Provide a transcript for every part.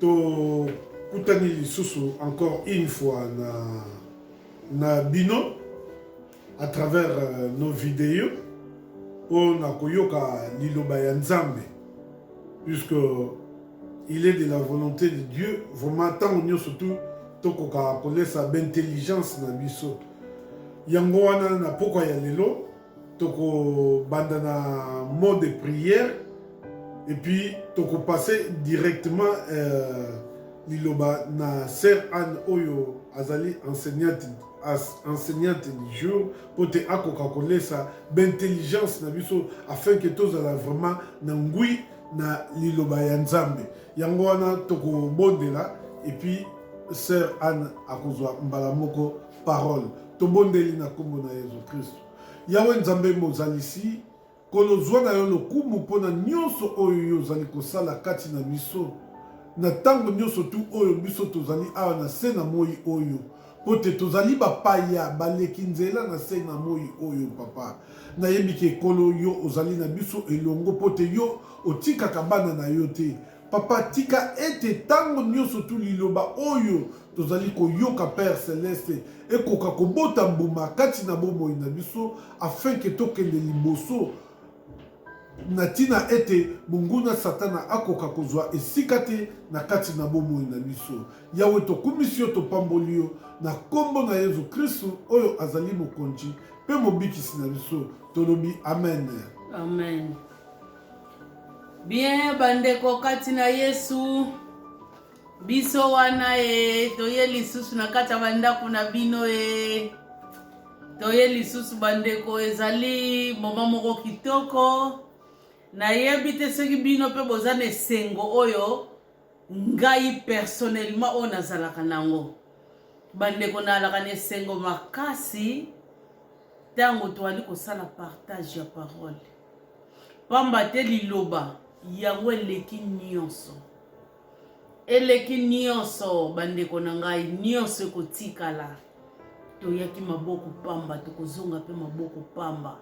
to kutani lisusu encore une fois na bino à travers nos vidéos on a koyoka liloba ya Nzambe puisque il est de la volonté de Dieu vraiment tant on surtout tokoka kolesa d'intelligence na biso yango wana na poko ya lelo toko banda na mot de prière et puis toko passer directement liloba na sœur Anne Oyo azali enseignante du jour pour te akoka kolesa d'intelligence na biso afin que tozala vraiment na ngui na liloba ya Nzambe yango wana toko bondela et puis sœur Anne akozwa mbala moko parole tobondeli na kombo na Yesu Kristo yawe Nzambe mozalisi kolozwa na yo lokumu mpona nyonso oyo yozali kosala kati na biso na tango nyonso tu oyo biso tozali awa na se na moi oyo po te tozali bapaya baleki nzela na se na moi oyo papa nayebi ke ekolo yo ozali na biso elongo po te yo otikaka bana na yo te papa tika ete tango nyonso tu liloba oyo tozali koyoka Père Céleste ekoka kobota mbuma kati na bomoi na biso afin ke tokende liboso na tina ete munguna satana akoka kozwa esika te na kati na bomoi na biso yawe tokumisi yo topamboli yo na kombo na Yesu Kristo oyo azali mokonzi pe mobikisi na biso tolobi amen. Amen. Bien bandeko kati na Yesu biso wana toye lisusu na kati ya bandako na bino toye lisusu bandeko ezali moma moko kitoko nayebi te soki bino pe bozana esengo oyo ngai personnellement oyo nazalaka nango bandeko nalaka na esengo makasi ntango toali kosala partage ya parole pamba te liloba yango eleki nyonso bandeko na ngai nyonso ekotikala toyaki maboko pamba tokozonga pe maboko pamba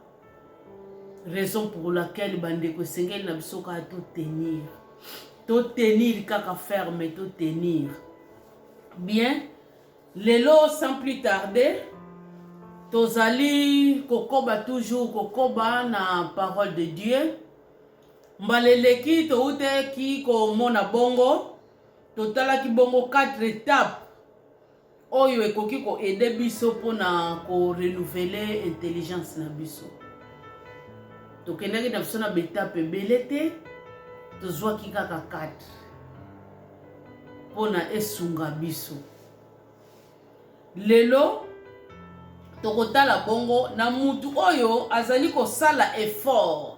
raison pour laquelle bandeko esengeli na biso kaka totenir kaka ferme totenir bien lelo sans plus tarder tozali kokoba toujours kokoba na parole de Dieu mbaleleki touteki komona bongo totalaki bongo 4 étapes oyo ekoki ko aider biso pona ko renouveler intelligence na biso tokendaki na biso na betape ebele te tozwaki kaka 4 pona esunga biso lelo tokotala bongo na mutu oyo azali kosala effort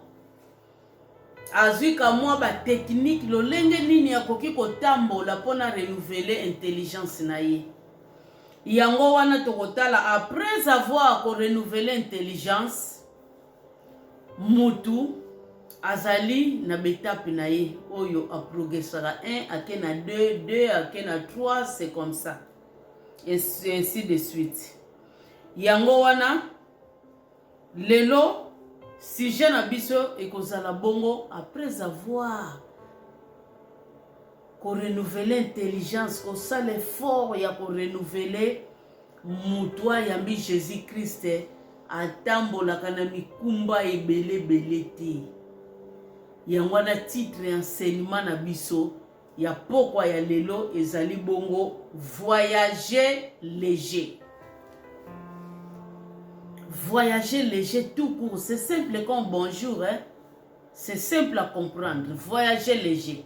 azwika mwa ba technique lolenge nini akoki kotambola pona renouveler intelligence na ye yango wana tokotala après avoir ko renouveler intelligence mutu azali na betape na ye oyo aprogressera 1 ake na 2 ake na 3 c'est comme ça et ainsi de suite yango wana lelo sujet na biso ekozala bongo après avoir ko renouveler intelligence kosala effort ya ko renouveler mutu ayambi Jésus Christ atambolaka na mikumba ebele te yango wana titre enseignement na biso ya pokwa ya lelo ezali bongo voyager léger. Voyager léger tout court, c'est simple comme bonjour, hein? C'est simple à comprendre. Voyager léger.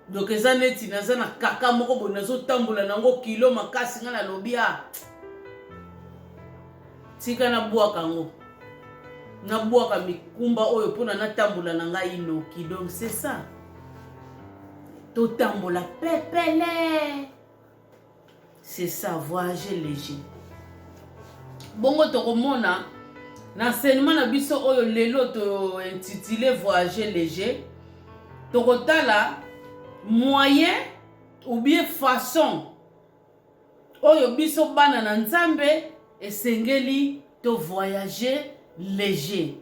Donc eza neti naza na kaka moko bo nazo tambola nango kilo makasi nga na lobia. Tika na bwaka ngo. Na bwaka mikumba oyo pona na tambola na ngai inoki. Donc c'est ça. To tambola pepele. C'est ça, voyager léger. Bongo tokomona na enseignement na biso oyo lelo to intitulé voyager léger tokotala moyen ou bien façon oyo biso bana na Nzambe esengeli to voyager léger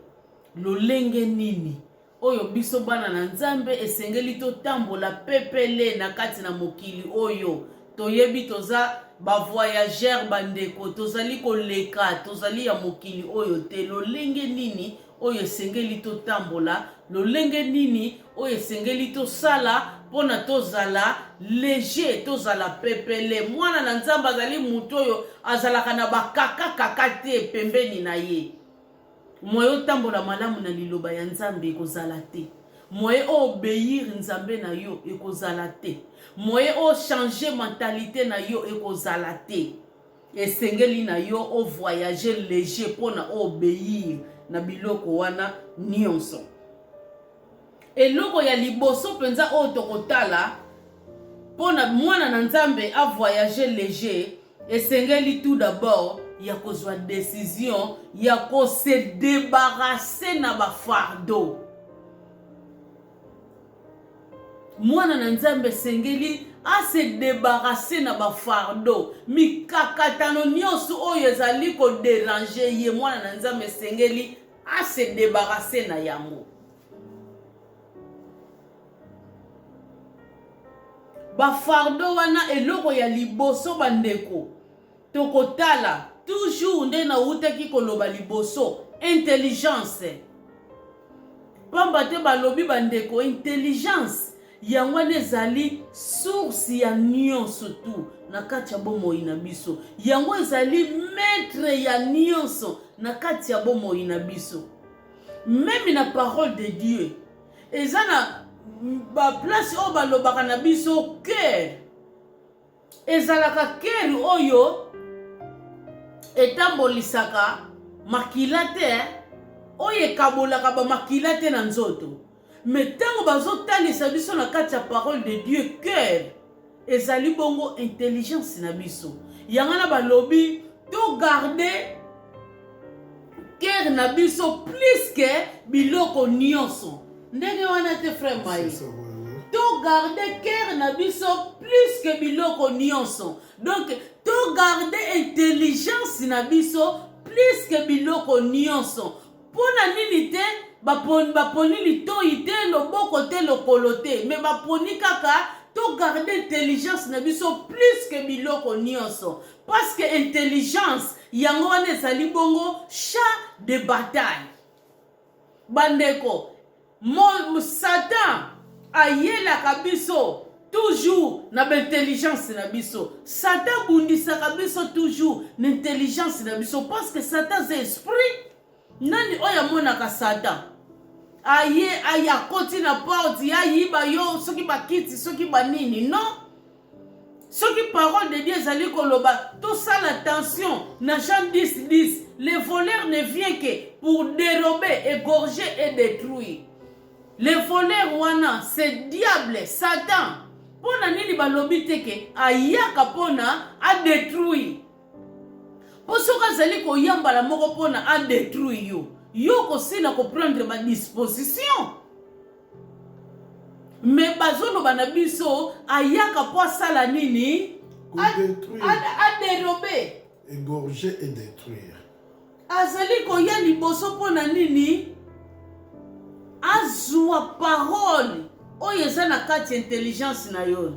lolenge nini oyo biso bana na nzambe esengeli totambola pepele na kati na mokili oyo toyebi toza bavoyageur bandeko tozali koleka tozali ya mokili oyo te lolenge nini oyo esengeli totambola lolenge nini oyo esengeli tosala mpona tozala léger tozala pepele mwana na nzambe azali mutu oyo azalaka na bakakakaka te pembeni na ye moye otambola malamu na liloba ya nzambe ekozala te moye obéir nzambe na yo ekozala te moye changer mentalité na yo ekozala te esengeli na yo voyager léger mpona obéir na biloko wana nyonso eloko ya liboso penza oyo tokotala mpona mwana na nzambe voyager léger esengeli tout d'abord ya kozwa décision ya kose débarrasser na bafardeau mwana na nzambe esengeli se débarrasser na bafardeau mikakatano nyonso oyo ezali kodéranger ye mwana na nzambe esengeli se débarrasser na yango bafardeau wana eloko ya liboso bandeko tokotala toujours nde na utaki koloba liboso intelligence pamba te balobi bandeko intelligence yango wana ezali source ya nyonso tu na kati ya bomoi na biso yango ezali maître ya nyonso na kati ya bomoi na biso même na parole de Dieu eza na baplace oyo balobaka na biso cœur ezalaka cœur oyo etambolisaka makila te oyo ekabolaka bamakila te na nzoto me ntango bazotalisa biso na kati ya parole de Dieu cœur ezali bongo intelligence na biso yango na balobi to garde cœur na biso plus que biloko nyonso ndenge wana te frère Maï to garde cœur na biso plus que biloko nyonso donc to garde intelligence na biso plus que biloko nyonso mpona nini te baponi litoi te loboko te lokolo te me baponi kaka to garde intelligence na biso plus que biloko nyonso parce que intelligence yango wana ezali bongo chat de bataille bandeko Satan ayelaka biso toujours na intelligence na biso Satan bundisaka biso toujours na intelligence na biso parce que Satan c'est esprit nani oya monaka Satan aye akoti na porte ayiba yo soki bakiti soki banini non soki parole de Dieu ezali koloba tosala attention na Jean 10:10 le voleur ne vient que pour dérober égorger et détruire. Le voleur wana c'est diable Satan pona nini balobi teke ayaka pona a détruire po soka zali koyambala moko pona a détruire yo kosina ko prendre ma disposition mais bazoloba na biso ayaka po asala nini a dérober égorger et détruire azali koya liboso pona nini azwa parole oyo eza na kati intelligence na yo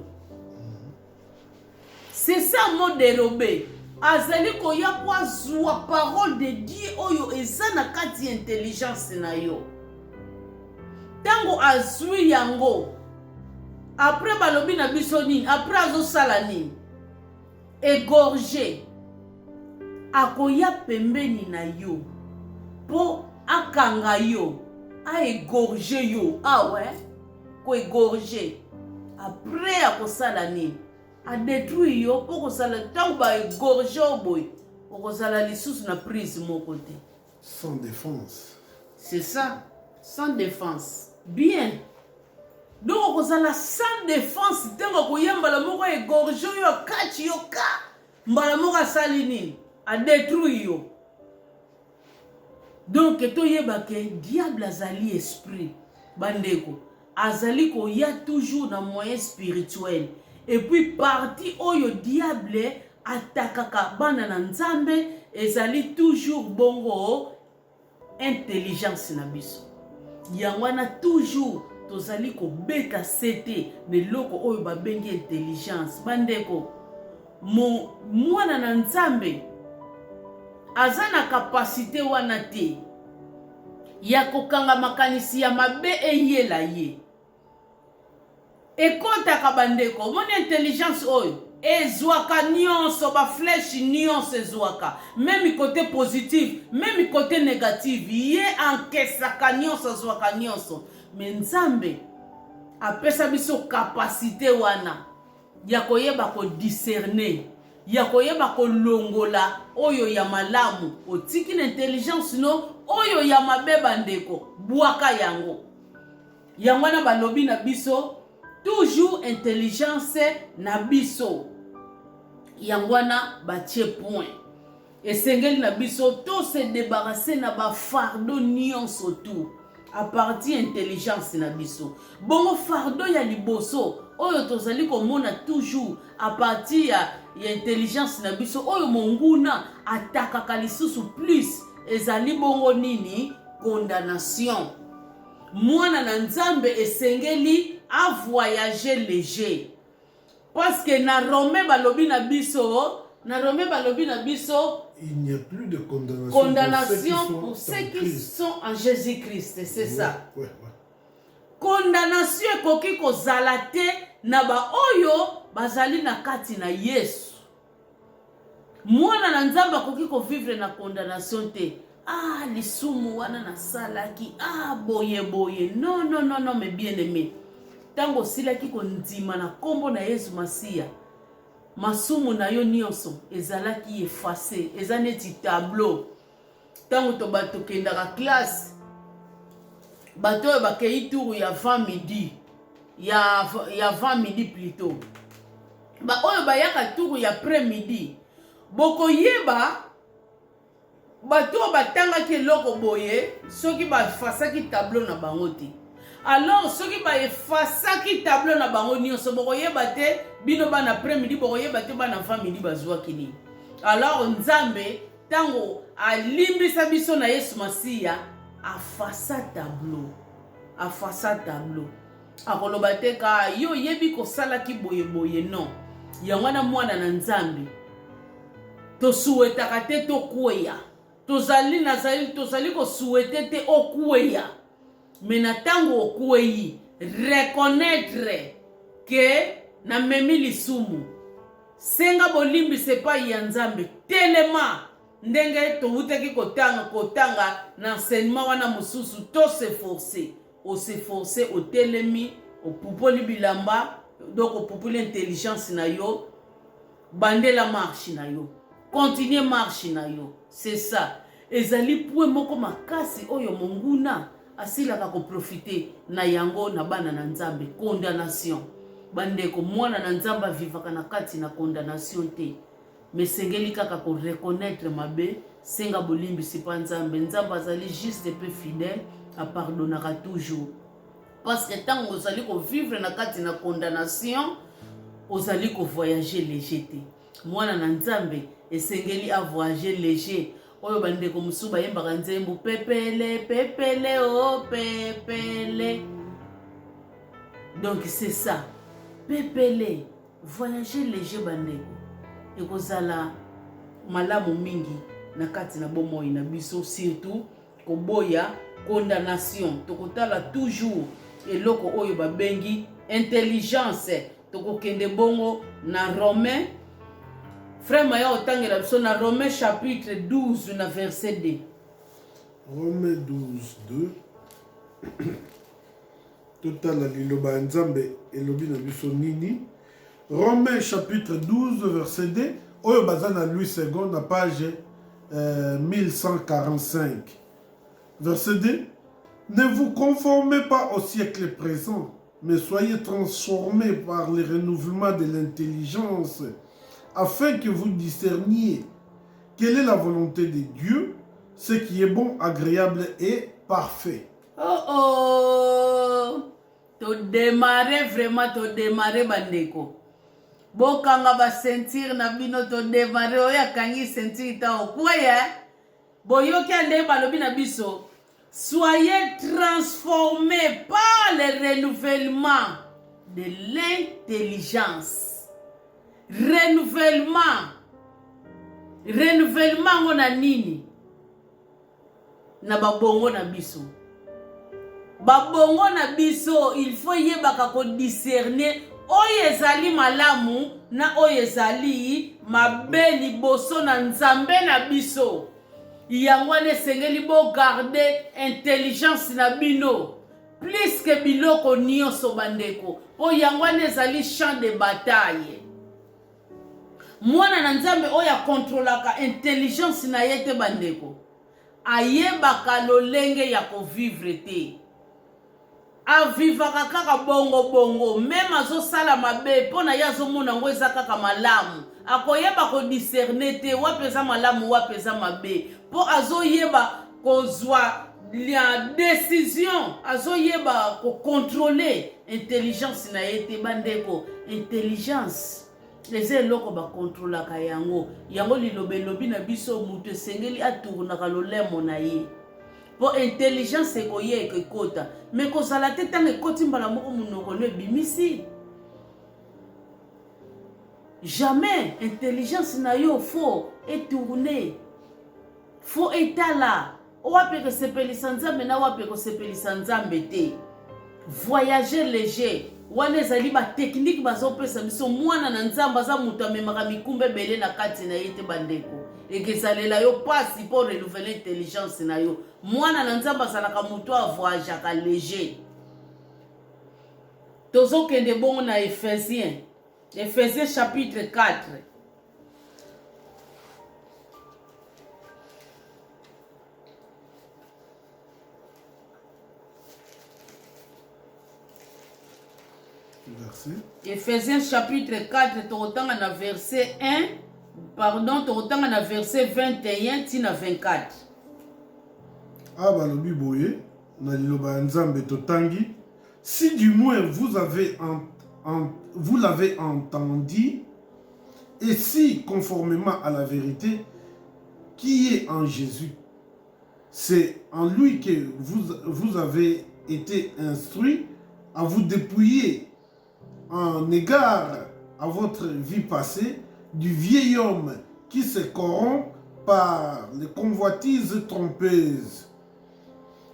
c'est ça mot dérober azali koya po azwa parole de Dieu oyo eza na kati intelligence na yo tango azwi yango après balobi na biso nini après azosala nini égorger akoya pembeni na yo po akanga yo a égorger yo ouais ko égorger après akosala nini a détruire yo po kosala tango ba égorger boy okozala lisusu na prise moko te sans défense c'est ça sans défense bien donc okozala sans défense tango koyembala moko égorger yo kati yo ka mbala moko asali nini a détruire yo donc toyeba ke diable azali esprit bandeko azali koya toujours na moyen spirituel et puis parti oyo diable atakaka bana na nzambe ezali toujours bongo intelligence na biso Yangwana toujours tozali ko beta sete neloko oyo babengi intelligence. Bandeko, mwana na nzambe aza na kapasite wana te ya kokanga makanisi ya mabe eyela ye. Ekotaka bandeko, moni intelligence oyo ezwaka nyonso, ba flèche nyonso ezwaka, même côté positif, même côté négatif, ye enkesaka nyonso, ezwaka nyonso. Mais nzambe apesa biso kapasite wana ya koyeba ko discerner, ya koyeba ko longola oyo ya malamu, otiki na intelligence no, oyo ya mabe bandeko, bwaka yango. Yango na balobi na biso toujours intelligence na biso. Yangwana batie point. Esengeli na biso to se débarrasser na ba fardeau nyonso tout à partir intelligence na biso. Bongo fardeau ya liboso oyo tozali komona toujours à partir ya intelligence na biso oyo monguna atakaka lisusu plus ezali bongo nini? Condamnation. Mwana na nzambe esengeli a voyager léger. Parce que na Romain balobi na biso, il n'y a plus de condamnation, pour ceux qui sont en Jésus-Christ, c'est ça. Ouais. Condamnation ekoki kozala te na ba oyo bazali na kati na Yesu. Mwana na nzambe akoki ko vivre na condamnation te. Ah, lisumu wana na salaki, ah boye. Non, mais bien aimé. Tango silaki ko ndima na kombo na Yesu Masia. Masumu na yo nyonso ezalaki effacé, ezaneti tableau. Tango to bato kendaka classe, bato bakei tour ya 20 midi, ya 20 midi plutôt. Ba oyo bayaka tour ya après-midi. Boko yeba bato batangaki eloko boye soki bafasaki tableau na bango te. Alors soki bafasaki tableau na bango nyonso bokoyeba te bino bana après-midi, bokoyeba te bana 20 midi bazwaki nini. Alors nzambe tango alimbisa biso na Yesu Masia afasa tableau. Akoloba te ka yo yebi kosalaki boye non. Yangwana mwana na nzambe to souhaitaka te to kweya. Tozali ko souhaiter te okweya. Mais na tango okweyi reconnaître que na memi lisumu senga bolimbi sepa ya nzambe telema ndenge to utaki kotanga na enseignement wana mususu to se forcer au telemi au pupoli bilamba, donc au pupoli intelligence na yo bandela marche na yo continuer marche na yo. C'est ça. Ezali point moko makasi oyo monguna asilaka ko profiter na yango na bana na nzambe. Condamnation. Bandeko mwana na nzamba vivaka na kati na condamnation te. Mais sengeli kaka ko reconnaître mabe, senga bolimbi sipa nzambe. Nzamba azali juste peu fidèle, a pardonnera toujours. Parce que tant ozali ko vivre na kati na condamnation, ozali ko voyager léger te. Mwana na nzambe esengeli a voyager léger. Oyo bandeko musuba yembaka nzembo pepele oh pepele. Donc c'est ça. Pepele, voyager léger bandeko. Ekozala malamu mingi na kati na bomoi na biso, surtout koboya condamnation. Tokotala toujours eloko oyo babengi intelligence. Tokokende bongo na Romain. Frère Maya otangela biso na Romain chapitre 12 na verset 2. Romain 12, 2. Total liloba nzambe elobi na biso nini. Romains chapitre 12 verset 2. Oyo bazana Louis II na page 1145. Verset 2. Ne vous conformez pas au siècle présent, mais soyez transformés par le renouvellement de l'intelligence, afin que vous discerniez quelle est la volonté de Dieu, ce qui est bon, agréable et parfait. Oh, to démarrer vraiment, to démarrer bandeko. Bokanga ba sentir na bino to démarrer oya kangi sentir ta okweya. Boyoki ande balobi na biso. Soyez transformés par le renouvellement de l'intelligence. Renouvellement. Renouvellement on a nini? Na babongo na biso. Babongo na biso, il faut yebaka ko discerner oyo ezali malamu na oyo ezali mabe liboso na Nzambe na biso. Yango wana esengeli bo garder intelligence na bino plus que biloko nyonso bandeko. Po yango wana ezali champ de bataille. Mwana na Nzambe oyo akontrolaka intelligence na ye te bandeko, ayebaka lolenge ya kovivre te. Avivaka kaka bongo bongo, même azosala mabe pona ye azomona ngo eza kaka malamu. Akoyeba ko discerner te wapeza malamu wapeza mabe. Po azoyeba kozwa la décision, azoyeba ko contrôler intelligence na ye te bandeko. Intelligence les eloko ba contrôlaka yango. Yango lilobe lobi na biso mutu esengeli atournaka lolemo na ye. Po intelligence ekoye ekota. Mais kozala te tanga ekoti mbala moko munoko no ebimisi. Jamais intelligence na yo faut étourner. Faut étala. Owape ko sepelisa Nzambe na wape ko sepelisa Nzambe te. Voyager léger. Wana ezali ba technique bazopesa biso mwana na Nzambe aza mutu amemaka mikumbe bele na kati na ye te bandeko. Ekezalela yo pasi pour renouveler intelligence na yo. Mwana na Nzambe azalaka mutu a voyageaka léger. Tozo kende bongo na Ephésiens. Ephésiens chapitre 4. Verset. Ephésiens chapitre 4, tokotanga na verset 1, pardon, tokotanga na verset 21 tina 24. Balobi boye, na liloba Nzambe totangi, si du moins vous l'avez entendu, et si conformément à la vérité qui est en Jésus, c'est en lui que vous avez été instruits à vous dépouiller en égard à votre vie passée du vieil homme qui se corrompt par les convoitises trompeuses,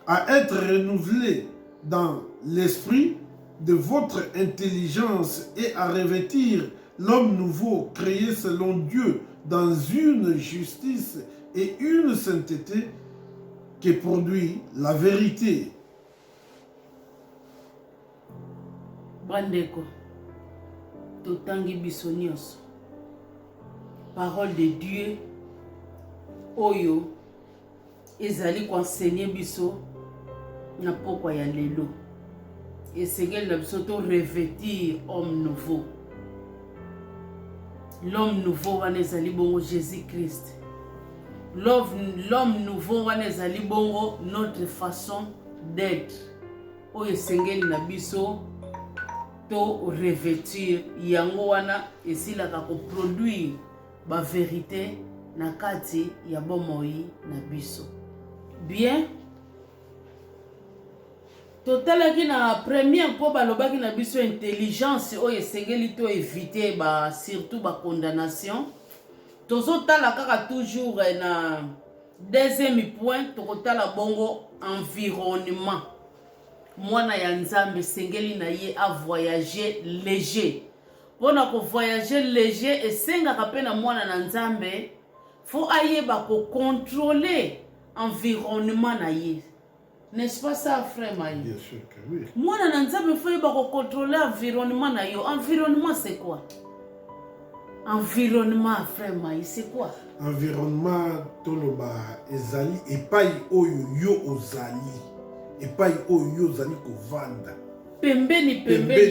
à être renouvelé dans l'esprit de votre intelligence et à revêtir l'homme nouveau créé selon Dieu dans une justice et une sainteté qui produit la vérité. Bandeko, totangi biso nyonso. Parole de Dieu oyo ezali ko enseigner biso na pokwa ya lelo. Esengeli na biso to revêtir homme nouveau. L'homme nouveau wana ezali bongo Jésus-Christ. L'homme nouveau wana ezali bongo notre façon d'être. Oyo esengeli na biso to revêtir yango wana esilaka ko produire ba vérité na kati ya bomoi na biso. Bien. Totalaki na première po balobaki na biso intelligence oyo esengeli to éviter surtout condamnation. Tozotala kaka toujours na deuxième point tokotala bongo environnement. Mwana ya Nzambe esengeli na ye a voyager léger. Pona ko voyager léger esengaka pe na mwana na Nzambe faut ayeba ko contrôler environnement na ye. N'est-ce pas ça, frère Maï? Bien sûr que oui. Moi, je ne sais pas contrôler l'environnement. Environnement, c'est quoi? Environnement, frère Maï, c'est quoi? Environnement, toloba, ezali, epai oyo yo ozali. Epai oyo yo ozali kovanda. Pembeni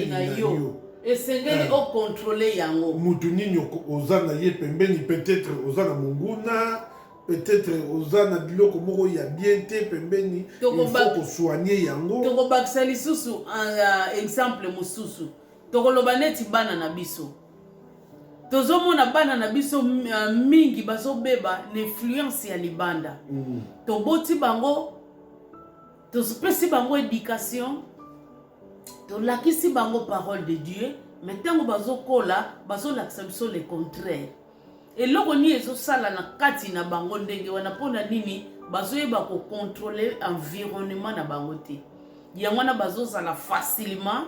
na yo. Esengeli o contrôler yango. Mutu nini ozana ye pembeni, peut-être ozana munguna. Peut-être ozana biloko moko ya bien te pembeni, il faut ko soigner yango. Toko bakisa lisusu exemple mususu. Toko loba neti bana na biso. Tozomona bana na biso mingi bazobeba l'influence ya libanda. Toboti bango tozopesi bango éducation, tolakisi bango parole de Dieu, mais ntango bazokola bazolakisa biso le contraire. Eloko ni ezosala na kati na bango ndenge wana mpona nini bazoyeba kocontrôler environnement na bango te. Yango wana bazozala facilement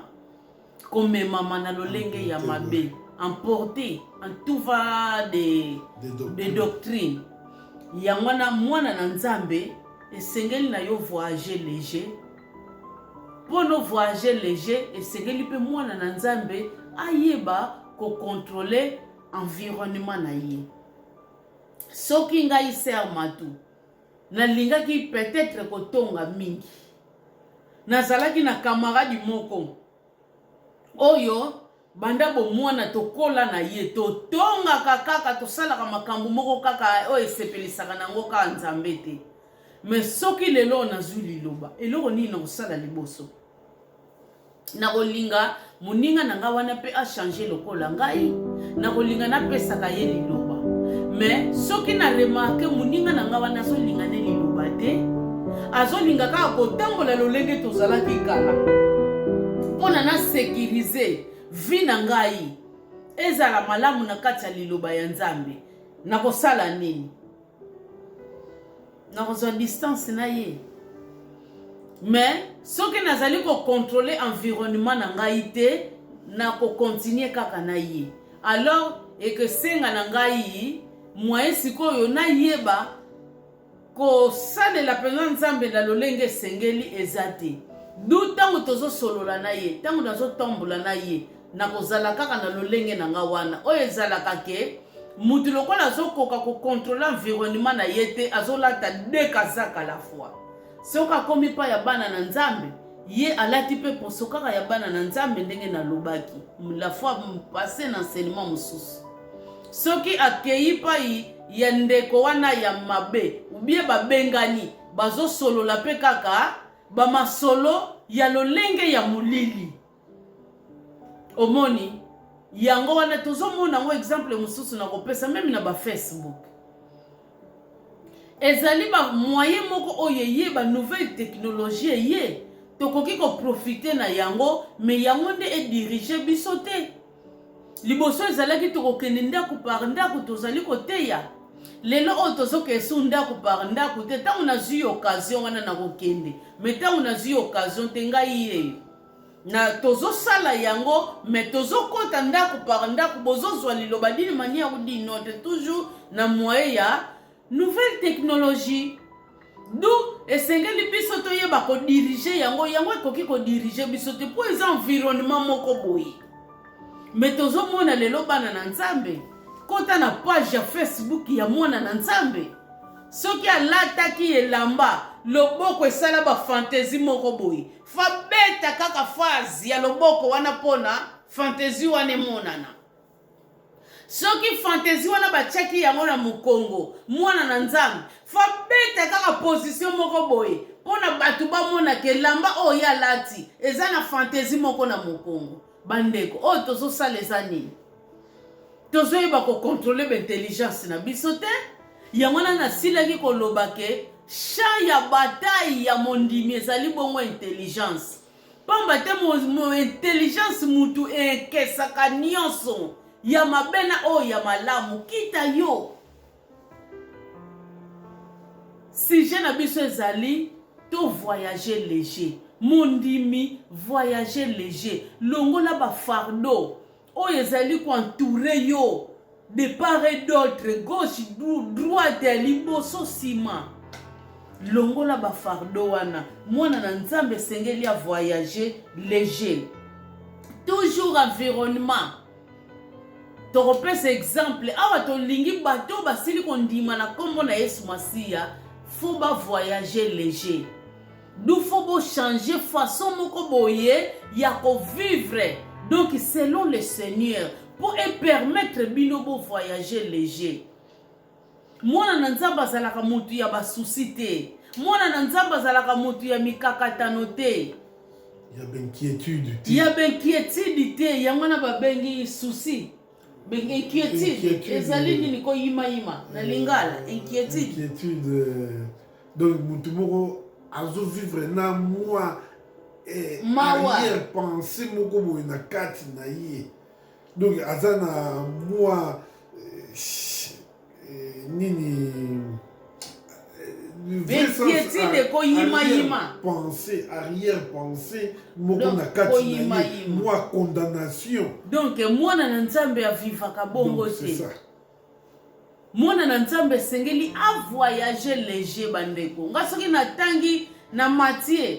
komemama na lolenge ya mabe, emporté en tout va des doctrines. Yango wana mwana na Nzambe esengeli na yo voyager léger. Pono voyager léger esengeli pe mwana na Nzambe ayeba ko contrôler environnement na ye. Soki ngai ser matu nalingaki peut-être kotonga mingi, nazalaki na camarade moko oyo banda bo mwana tokola na ye totonga kaka tosalaka makambo moko kaka oyo esepelisaka nango ka Nzambe te. Mais soki lelo nazwi liloba eloko nini na kosala liboso na kolinga moninga na nga wana pe a changer lokola ngai na kolinga na pesaka ye liloba. Mais soki na remarque moninga na nga wana azolinga ne liloba te, azolinga kaka kotambola lolenge tozalaki kala mpona na sécuriser vie na ngai ezala malamu na kati ya liloba ya Nzambe, na kosala nini? Na kozwa distance na ye. Mais soki nazali ko contrôler environnement na ngai te, na ko continuer kaka na ye, alors et que senga na ngai moyen sikoyo na yeba ko salela pena Nzambe na lolenge sengeli ezate. Du tango tozo solola na ye, tango nazo tombola na ye, na kozala kaka na lolenge na nga wana oyo ezalaka ke mutu lokola azokoka ko contrôler environnement na ye te, azolata deux kazaka à la fois. Soka komi pa ya bana na Nzambe, ye alati pe poso kaka ya bana na Nzambe ndenge na lobaki la fois passé na enseignement mususu. Soki akei pa ya ndeko wana ya mabe ubie babengani bazo solo la pe kaka ba masolo ya lolenge ya mulili. Omoni yango wana tozomona ngo exemple mususu na kopesa même na ba Facebook. Ezali ba moyen moko oye ba nouvelle technologie ye tokoki ko profiter na yango, mais yango nde e diriger biso te. Liboso ezalaki tokokende ndako par ndako tozali koteya. Lelo oyo tozoke esu ndako par ndako te, ntango nazwi occasion wana na kokende, mais ntango nazwi occasion te ngai ye na tozosala yango, mais tozokota ndako par ndako bozozwa liloba dini manière ou note toujours na moyen ya nouvelle technologie. Du esengeli biso toyeba ko diriger yango ekoki ko diriger biso te po eza environnement moko boye. Mais tozomona lelo bana na Nzambe kota na page ya Facebook ya mwana na Nzambe, soki alataki elamba loboko esala ba fantaisie moko boye, fa beta kaka phase ya loboko wana pona fantaisie wana monana. Soki fantaisie wana bachaki yango na mukongo mwana na Nzambe, fa beta kaka position moko boye pona batu bamona ke lamba oyo alati eza na fantaisie moko na mukongo. Bandeko oyo tozosala eza nini? Tozoyeba ko contrôler l'intelligence na biso te. Yango wana nasilaki koloba ke champ ya bataille ya mondimi ezali bongo intelligence. Pamba te mo intelligence mutu ekesaka nyonso ya mabena oyo ya malamu kita yo. Sujet na biso ezali to voyager léger. Mondimi voyager léger. Longola ba fardeau oyo ezali ko entourer yo de part et d'autre, gauche, droite, liboso sima. Longola ba fardeau wana mwana na Nzambe sengeli a voyager léger. Toujours environnement. Toropes exemple awa to lingi bato basili kondima na kombo na Yesu Masia, faut ba voyager léger. Nous faut changer façon moko boye ya ko vivre. Donc selon le Seigneur pour permettre binobo voyager léger. Mwana na Nzambe azalaka mutu ya ba souci te. Mwana na Nzambe azalaka mutu ya mikakatano te. Ya inquiétude te. Ya inquiétude te, yango na ba bengi souci. Bengi inquiétude. Ezali nini ko yima na lingala inquiétude. Inquiétude. Donc mutu moko azo vivre na moi Mawa. arrière pensée moko boye na kati na ye donc aza na moi nini arrière pensée moko na kati na ye moi condamnation donc mwana na nzambe avivaka bongo te mwana na nzambe esengeli avoyage léger bandeko nga soki natangi na Matthieu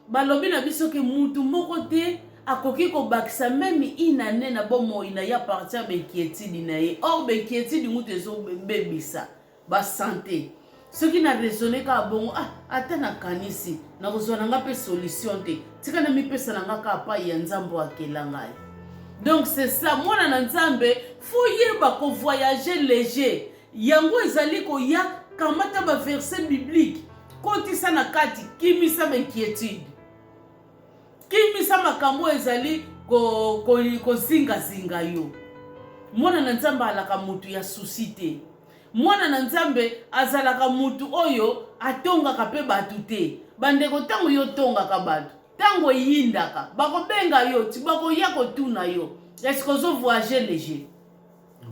balobi na biso ke mutu moko te akoki kobakisa meme inane na bomoi na ya partir bekietidi na ye or bekietidi mutu ezobebisa basante soki na raisonne ka bongo ata nakanisi nakozwa na nga mpe solution te tika na mipesa na nga ka apai ya nzambe akela ngai donc c'est ça mwana na nzambe fo yeba kovoyager léger yango ezali koya kamata baverset biblique kotisa na kati kimisa bainquiétude kimisa makambo ezali kozingazinga yo mwana na nzambe alaka mutu ya susi te mwana na nzambe azalaka mutu oyo atongaka mpe batu te bandeko ntango yo tongaka batu ntango eyindaka bakobenga yo ti bakoya kotuna yo eske ozovoyage léger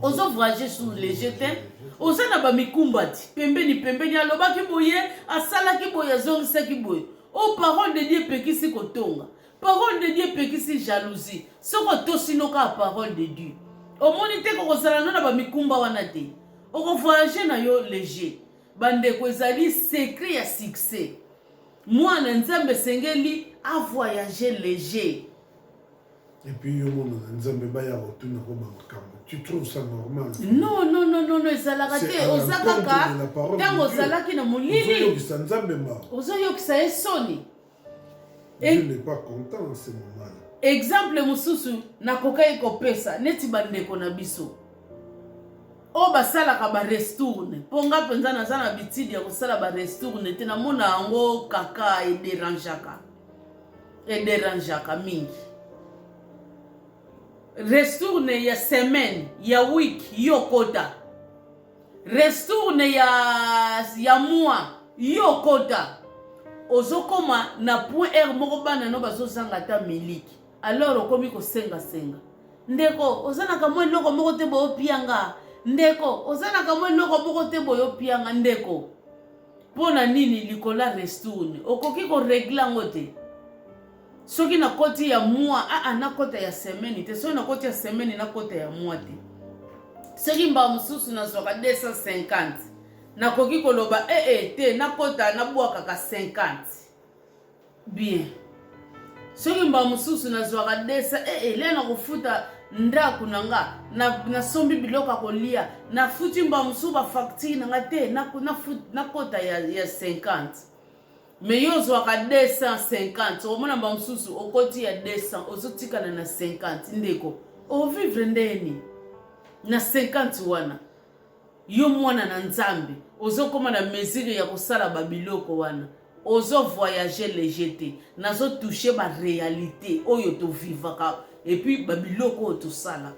ozovoyage sur léger te oza na bamikumba ti pembeni alobaki boye asalaki boye azongisaki boye o parole de Dieu pekisi kotonga parole de Dieu pekisi jalousie soko tosinoka a parole de Dieu omoni te kokozala na bamikumba wana te okovoyage na yo léger bandeko ezali secret ya succès mwana nzambe sengeli avoyage léger et puis yo mona nzambe baya rotuna ko makambo tu trouves ça normal non ezalaka te oza kaka ntango ozalaki na molili ozoyokisa nzambe ma ozoyokisa ye soni Dieu n'est pas content en ce moment. Exemple mosusu nakokai kopesa neti bandeko na biso o basalaka ba restourne ponga penza naza na bitidi ya kosala ba restourne te namona yango kaka ederangeaka mingi restourne ya semaine ya week yo kota restourne ya mois yo kota ozokoma na point R moko bana no bazozanga ta miliki alors okomi kosenga ndeko ozanaka mwa eloko moko te boyopianga ndeko ozanaka mwa eloko moko te boyopianga ndeko mpona nini likola restourne okoki koregle yango te soki na koti ya mois na kota ya semaine te soki na koti ya semaine na kota ya mois te soki mbaa mosusu nazwaka 250 nakoki koloba te nakota nabwakaka 50 bien soki mbaa mosusu nazwaka 200 lia nakofuta ndaku na nga nasombi biloko kolia nafuti mbaa mosusu bafacture na nga te nakota ya 50 mais yo ozwaka 250 omona mbaa mosusu okoti ya 200 ozotikana na 50 ndeko ovivre ndeni na 50 wana yo mwana na nzambe ozokoma na mesure ya kosala babiloko wana ozo voyager léger te nazo toucher ba réalité oyo to vivaka et puis babiloko oyo tosala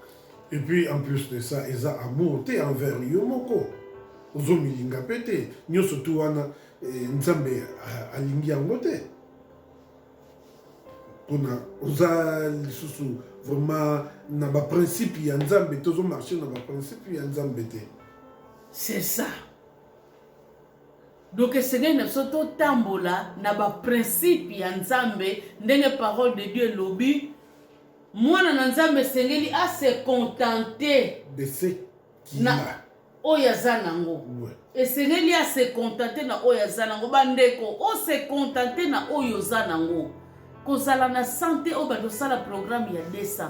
et puis en plus de ça eza amour te envers yo moko ozo milinga pete nyoso tu wana nzambe alingi yango te pona oza lisusu vraiment na ba principe ya nzambe tozo marcher na ba principe ya nzambe te. C'est ça. Donc esengeli na biso totambola na baprincipe ya nzambe ndenge parole de Dieu elobi mwana na nzambe esengeli ase contenter de ce qu'il a oyo aza nango esengeli ase contenter na oyo aza nango bandeko ose contenter na oyo oza nango kozala na santé oyo batosala programme ya 200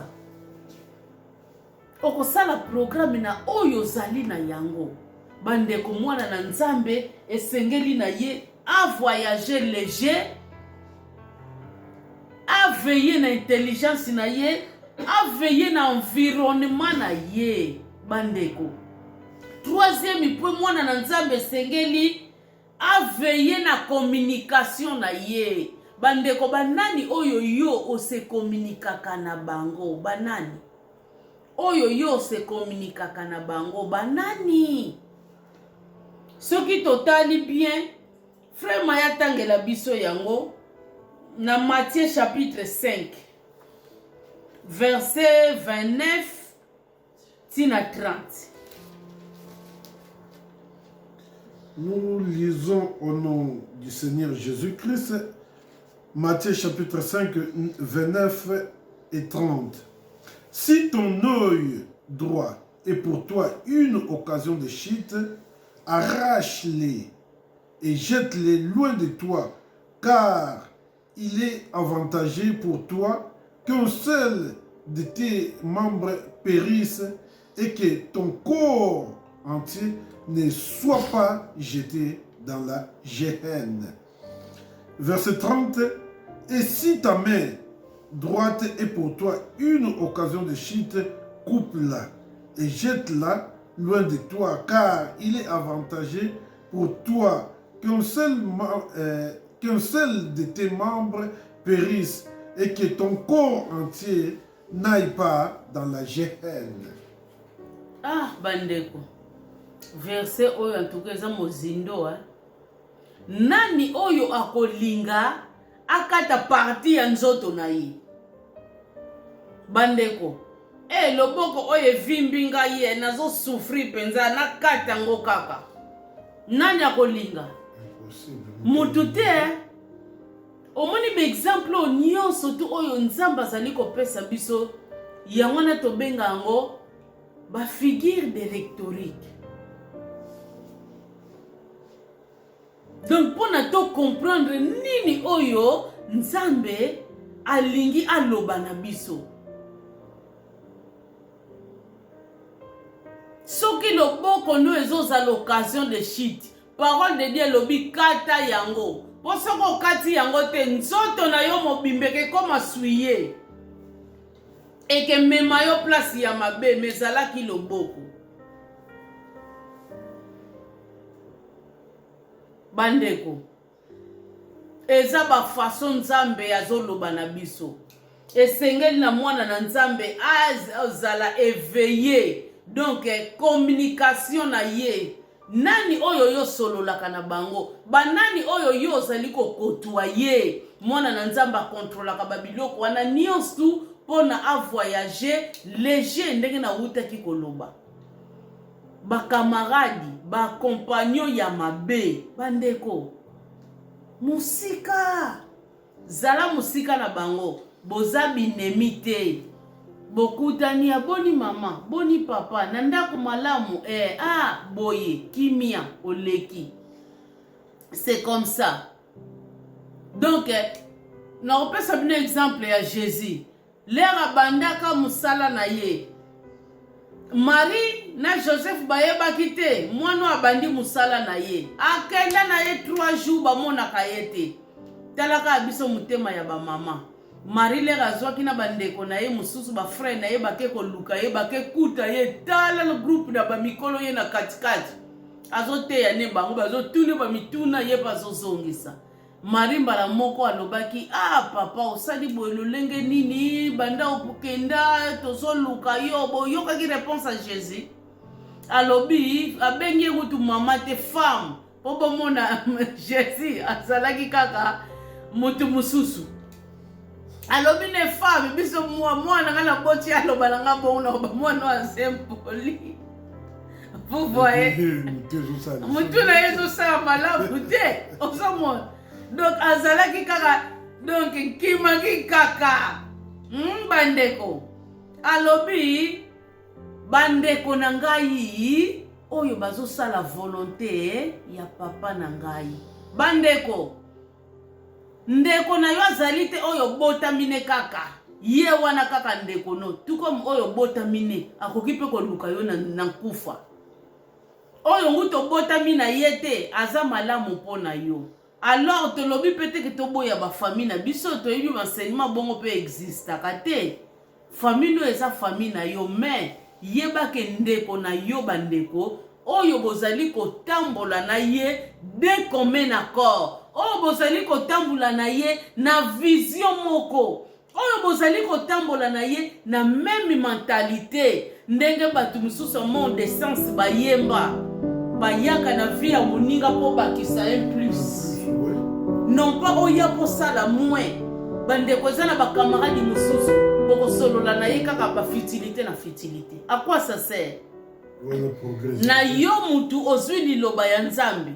okosala programme na oyo ozali na yango bandeko mwana na nzambe esengeli na ye a voyager léger a veiller na intelligence na ye a veiller na environnement na ye bandeko. Troisième point mwana na nzambe esengeli a veiller na communication na ye bandeko banani oyo yo ose communicaka na bango banani oyo yo se communicaka na bango banani soki totali bien frère Maya tangela biso yango na Matthieu chapitre 5 verset 29 tina 30. Nous lisons au nom du Seigneur Jésus-Christ, Matthieu chapitre 5, 29 et 30. Si ton œil droit est pour toi une occasion de chute, arrache-les et jette-les loin de toi, car il est avantageux pour toi qu'un seul de tes membres périsse et que ton corps entier ne soit pas jeté dans la géhenne. Verset 30. Et si ta main droite est pour toi une occasion de chute, coupe-la et jette-la loin de toi, car il est avantageux pour toi qu'un seul de tes membres périsse et que ton corps entier n'aille pas dans la géhenne. Ah, bandeko. Verset oyo en tout cas eza mozindo nani oyo akolinga akata parti ya nzoto na ye bandeko loboko oyo evimbi ngai ye nazo souffrir penza nakata ngo kaka nani akolinga mutu te omoni ba exemple o nyonso tu oyo nzambe azali kopesa biso yango na tobenga yango ba figure de rhétorique. Donc pour na to comprendre nini oyo nzambe alingi aloba na biso. Soki loboko no ezoza l'occasion de chute, parole de Dieu lobi kata yango. Po soko kati yango te nzoto na yo mobimbeke koma suye. Eke mema yo place ya mabe mezalaki loboko. Bandeko eza ba façon nzambe azoloba na biso esengeli na mwana na nzambe azala éveillé donc communication na ye nani oyo yo sololaka na bango banani oyo yo ozali kokotwa ye mwana na nzambe akontrolaka babiloko wana nyonso tu mpona avoyager léger ndenge na wutaki koloba bakamaradi bakompagnon ya mabe bandeko musika zala musika na bango boza binemi te bokutani ya boni mama boni papa na ndako malamu boye kimia oleki c'est comme ça donc na opesa bino exemple ya Jésus lera bandaka musala na ye Marie na Joseph bayebaki te mwana abandi musala na ye akenda na ye 3 jours bamonaka ye te talaka biso mutema ya ba mama Marie le razwaki na bandeko na ye mususu ba frère na ye bake koluka ye bake kuta ye tala le groupe na ba mikolo ye na katikati azote ya ne bango bazotune ba mituna ye bazozongisa Marie mbala moko alobaki papa osali boye lolenge nini banda okenda tozoluka yo boyokaki réponse à Jésus alobi abengi kutu mama te femme po bomona Jésus azalaki kaka mutu mususu alobi ne femme biso mwana ngana boti aloba nanga bona mwana wa sempoli vous voyez mutu na yezo sa malamu te osomona. Donc azalaki kaka donc kimaki kaka bandeko alobi bandeko na ngai oyo bazosala volonté ya papa na ngai bandeko ndeko na yo azali te oyo botamine kaka ye wana kaka ndeko no tout comme oyo botamine akoki pe koluka yo na kufa oyo nguto botamina ye te aza malamu mpona yo. Alors te lobi peut-être to boya ba famille na biso to yebi enseignement bongo pe existe kate famille no eza famille na yo mais yeba ke ndeko na yo bandeko oyo bozali kotambola na ye de commun accord oyo bozali kotambola na ye na vision moko oyo bozali kotambola na ye na même mentalité ndenge batu mususu monde d'essence bayemba bayaka na vie ya moninga po bakisa un plus non pas oya posala moins bandeko eza na bakamaradi mosusu bokosolola na ye kaka bafutilité na futilité. À quoi ça sert? Na yo mutu ozwi liloba ya nzambe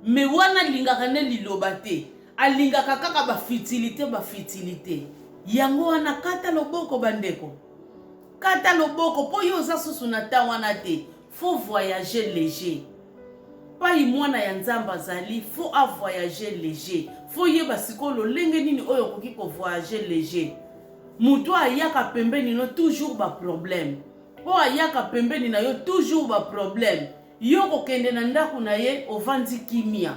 me wana lingaka ne liloba te, alingaka kaka bafutilité. Yango wana kata loboko bandeko, kata loboko po yo oza susu na ta wana te. Faut voyager léger. Pas mwana ya nzamba zali, faut a voyager léger. Faut yeba sikolo lenge nini oyo koki ko voyager léger. Mutu ayaka pembeni no toujours ba problème. Po ayaka pembeni na yo toujours ba problème. Yo kokende na ndako na ye ovandi kimia.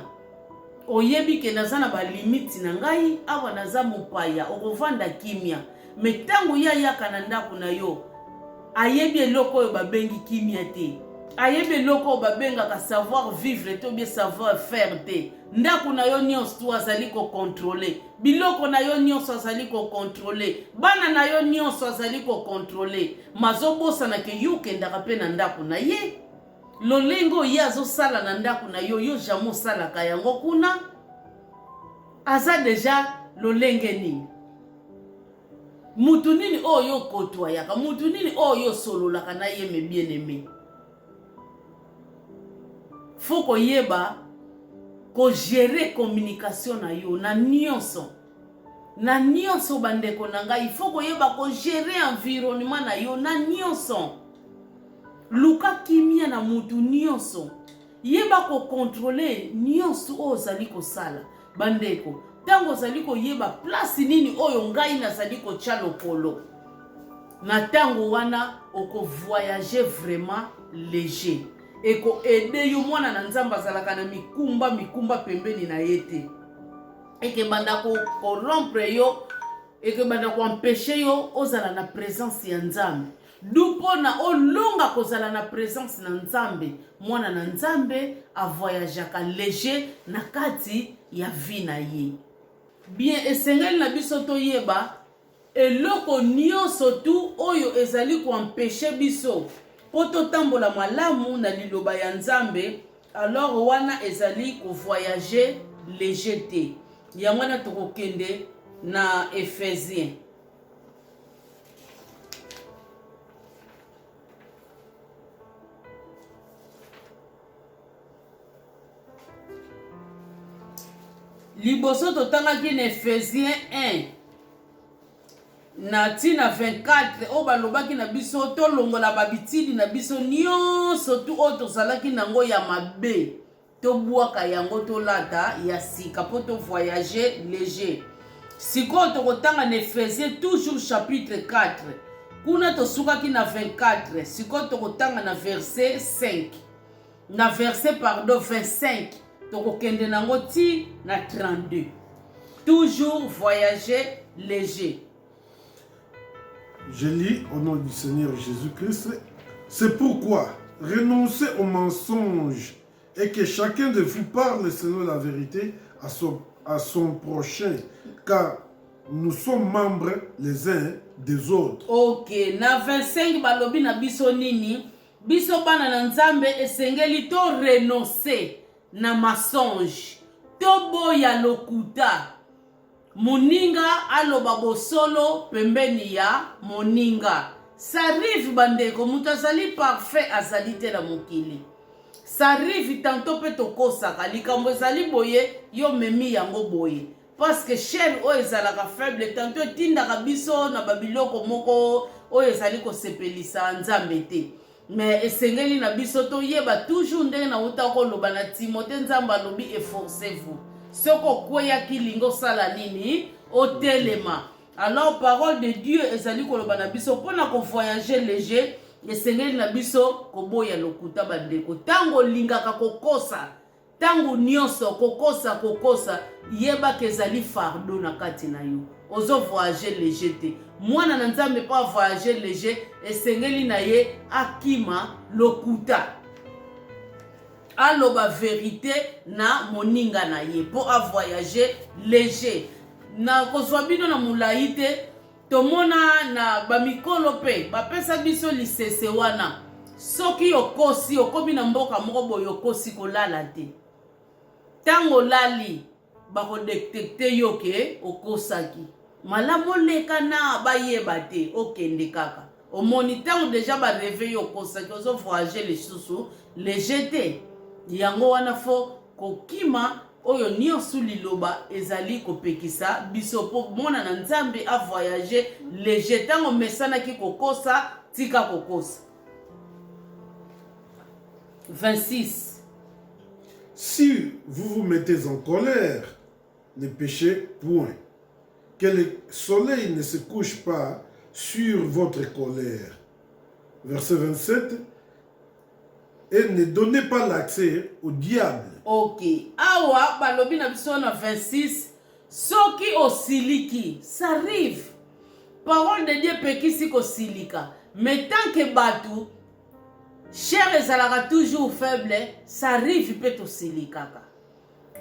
Oyebi ke nazana ba limite na ngai awa naza mopaya okovanda kimia. Metango ya yaka na ndako na yo. Ayebi eloko oyo babengi kimia te. Ayebi eloko oyo babengaka savoir vivre te ou bien savoir faire te. Ndako na yo nyonso tu azali ko contrôler. Biloko na yo nyonso azali ko contrôler. Bana na yo nyonso azali ko contrôler. Mazobosa na ke yo kendaka pe na ndako na ye. Lolengo ye azosala na ndako na yo yo jamo salaka yango kuna. Aza deja lolenge nini. Mutu nini oyo kotwa yaka, mutu nini oyo sololaka na ye me bien aimé. Faut ko yeba ko gérer communication na yo na nyonso. Na nyonso bandeko na ngai, il faut ko yeba ko gérer environnement na yo na nyonso. Luka kimia na mutu nyonso. Yeba ko contrôler nyonso ozali ko sala bandeko. Tango zali ko yeba place nini oyo ngai na zali ko tshalo polo. Na tango wana oko voyager vraiment léger. Eko aider yo mwana na nzamba zalaka na mikumba pembeni na yete. Eke banda ko rompre yo, eke banda ko empêcher yo ozala na présence ya nzambe. Dupo na olonga kozala na présence na nzambe, mwana na nzambe a voyageaka léger na kati ya vie na ye. Bien esengeli na biso to yeba eloko nyonso tu oyo ezali ko empêcher biso poto tambola malamu na liloba ya nzambe, alors wana ezali ko voyager léger te. Yango na tokokende na Ephésiens. Liboso totangaki na Ephésiens 1 na tina 24 o balobaki na biso tolongola babitidi na biso nyonso tu o tozalaki nango ya mabe tobwaka yango tolata ya sika po to voyager léger. Sikoyo tokotanga na Ephésiens toujours chapitre 4 kuna tosukaki na 24. Sikoyo tokotanga na verset 5 na verset 25 tokokende nango ti na 32. Toujours voyager léger. Je lis au nom du Seigneur Jésus-Christ. C'est pourquoi renoncez aux mensonges et que chacun de vous parle selon la vérité à son prochain, car nous sommes membres les uns des autres. Ok, na 25 balobi na biso nini? Biso bana na nzambe esengeli to renoncer na mensonge. To boya lokuta. Moninga aloba bosolo pembeni ya moninga. S'arrive bandeko mutu azali parfait azali te la mokili. S'arrive tantôt pe tokosaka likambo ezali boye yo memi yango boye. Parce que chair o ezalaka faible tantôt etindaka biso na babiloko moko oyo ezali kosepelisa nzambe te. Mais esengeli na biso to yeba toujours ndenge na uta koloba na Timothée nzambe alobi efforcez-vous. Soko kweya kilingo sala nini otelema. Alors parole de Dieu ezali koloba na biso pona ko voyager léger esengeli na biso koboya lokuta bandeko. Tango lingaka kokosa, tango nyonso kokosa yeba kezali fardeau na kati na yo. Ozo voyager léger te. Mwana na nzambe pa voyager léger esengeli na ye akima lokuta. Aloba vérité na moninga na ye po a voyager léger. Na kozwa bino na mulaite tomona na bamikolo pe bapesa biso lisese wana. Soki yokosi okomi na mboka moko boye yokosi kolala te. Tango lali bakodetecte yo ke okosaki malamu leka na bayeba te okende kaka omoni ntango deja bareve yo okosaki ozovoyage lisusu leger te yango wana fo kokima oyo nyonso liloba ezali kopekisa biso mpo mona na nzambe avoyage leger ntango mesanaki kokosa tika kokosa. 26. Si vous vous mettez en colère, ne péchez point. Que le soleil ne se couche pas sur votre colère. Verset 27. Et ne donnez pas l'accès au diable. Ok. Awa, balobi na biso na 26. Soki osiliki, ça arrive. Parole de Dieu pekisi ko silika. Mais tant que batu, cher ezalaka toujours faible, ça arrive peutosilikaka.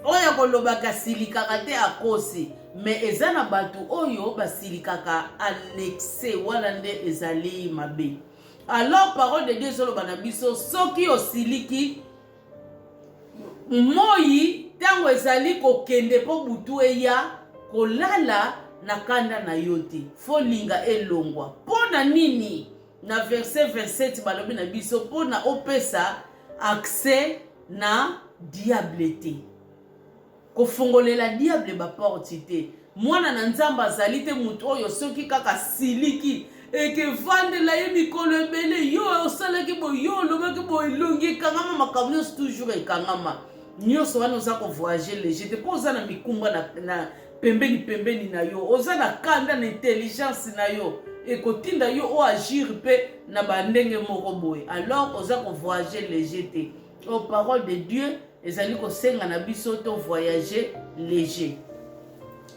Oya kolobaka silikaka te akosi. Mais ezana batu oyo basilikaka annexe wala nde ezali mabe. Alors parole de Dieu zoloba na biso soki osiliki moi tango ezali kokende po butu eya kolala na kanda na yote folinga elongwa pona nini na verset 27 balobi na biso pona opesa accès na diable te kofongolela diable ba porte te mwana na nzamba azali te mutu oyo soki kaka siliki eke vandela ye mikolo ebele yo osalaki boye yo olobaki boye elongi ekangama makambo nyonso toujours ekangama nyonso wana oza kovoyage leger te mpo oza na mikumba na pembeni na yo oza na kanda na intelligence na yo ekotinda yo oagir mpe na bandenge moko boye alors oza kovoyage leger te o parole de Dieu ezali kosenga na biso to voyager léger.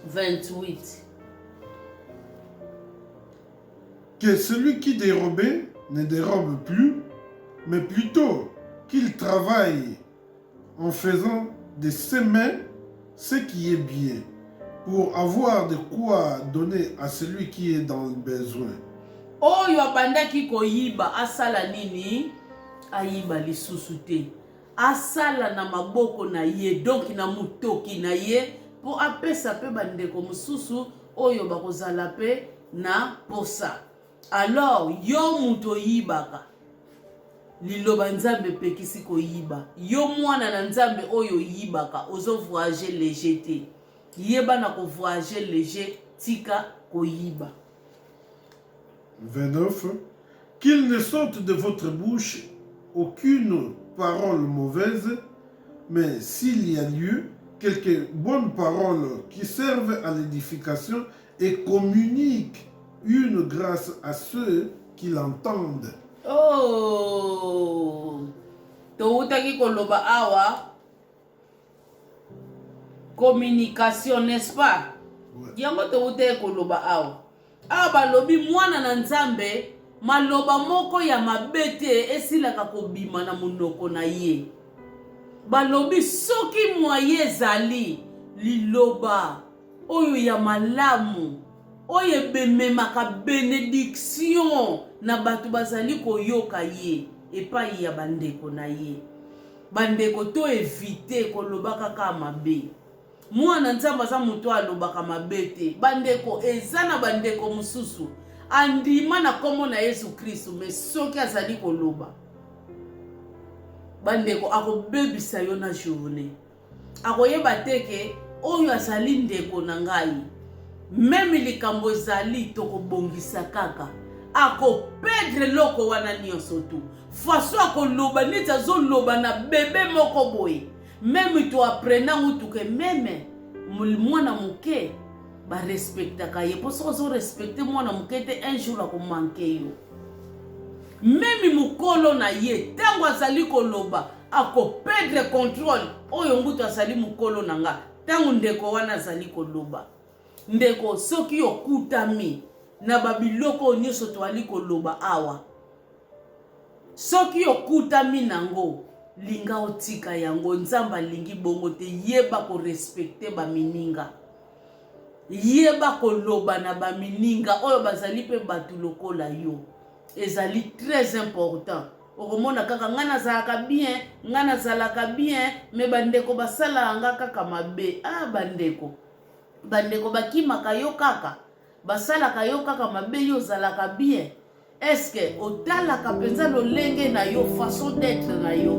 28. Que celui qui dérobait ne dérobe plus, mais plutôt qu'il travaille en faisant de ses mains ce qui est bien, pour avoir de quoi donner à celui qui est dans le besoin. Oyo abandaki koyiba asala nini? Ayiba lisusu te. Asala na maboko na ye, donc na mutoki na ye, po apesa pe bandeko mususu oyo bakozala pe na posa. Alors yo muto yibaka liloba nzambe pekisi koyiba yo mwana na nzambe oyo yibaka ozo voyager léger te yeba na ko voyager léger tika koyiba. 29. Qu'il ne sorte de votre bouche aucune parole mauvaise, mais s'il y a lieu, quelques bonnes paroles qui servent à l'édification et communiquent une grâce à ceux qui l'entendent. Oh, toutaki koloba awa communication, n'est-ce pas? Yango toutaki koloba awa. Awa balobi mwana na nzambe maloba moko ya mabete esilaka kobima na munoko na ye. Balobi soki mwaye zali liloba oyo ya malamu oye bememaka bénédiction na batu bazali koyoka ye epai ya bandeko na ye. Bandeko to éviter koloba kaka mabe. Mwana nzamba za muto alobaka mabe te. Bandeko eza na bandeko mususu andima na kombo na Yesu Kristo mais soki azali koloba bandeko akobebisa yo na journée. Akoyeba teke oyo azali ndeko na ngai. Même likambo ezali tokobongisa kaka. Akopedre loko wana nyonso tu. Faso akoloba neti azoloba na bebe moko boye. Même to apprenant utuke meme mwana muke ba respectaka ye. Poso ozo respecte mwana muke te un jour akomanke yo. Même mukolo na ye tango azali koloba akopedre contrôle oyo ngutu azali mukolo nanga tango ndeko wana azali koloba. Ndeko soki okutami na babiloko nyonso toali koloba awa soki okutami nango linga otika yango nzamba lingi bongo te yeba ko respecter ba mininga yeba koloba na ba mininga oyo bazali pe batu lokola yo ezali très important okomona kaka nga nazalaka bien me bandeko basala nga kaka mabe. Bandeko bakimaka yo kaka basalaka yo kaka mabe yo ozalaka bien. Eske otalaka penza lolenge na yo, façon d'être na yo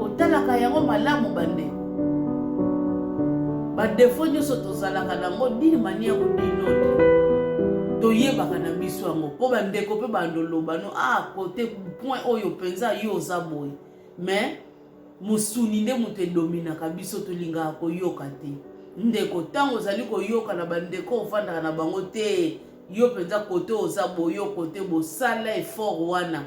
otalaka yango malamu bandeko? Badefo nyonso tozalaka nango dini mania kodinote toyebaka na biso yango mpo bandeko mpe bandoloba no kote point oyo penza yo oza boye. Mais musuni nde moto edominaka biso, tolingaka koyoka te. Ndeko ntango ozali koyoka na bandeko ofandaka na bango te, yo penza kote oza boyo kote bosala effort wana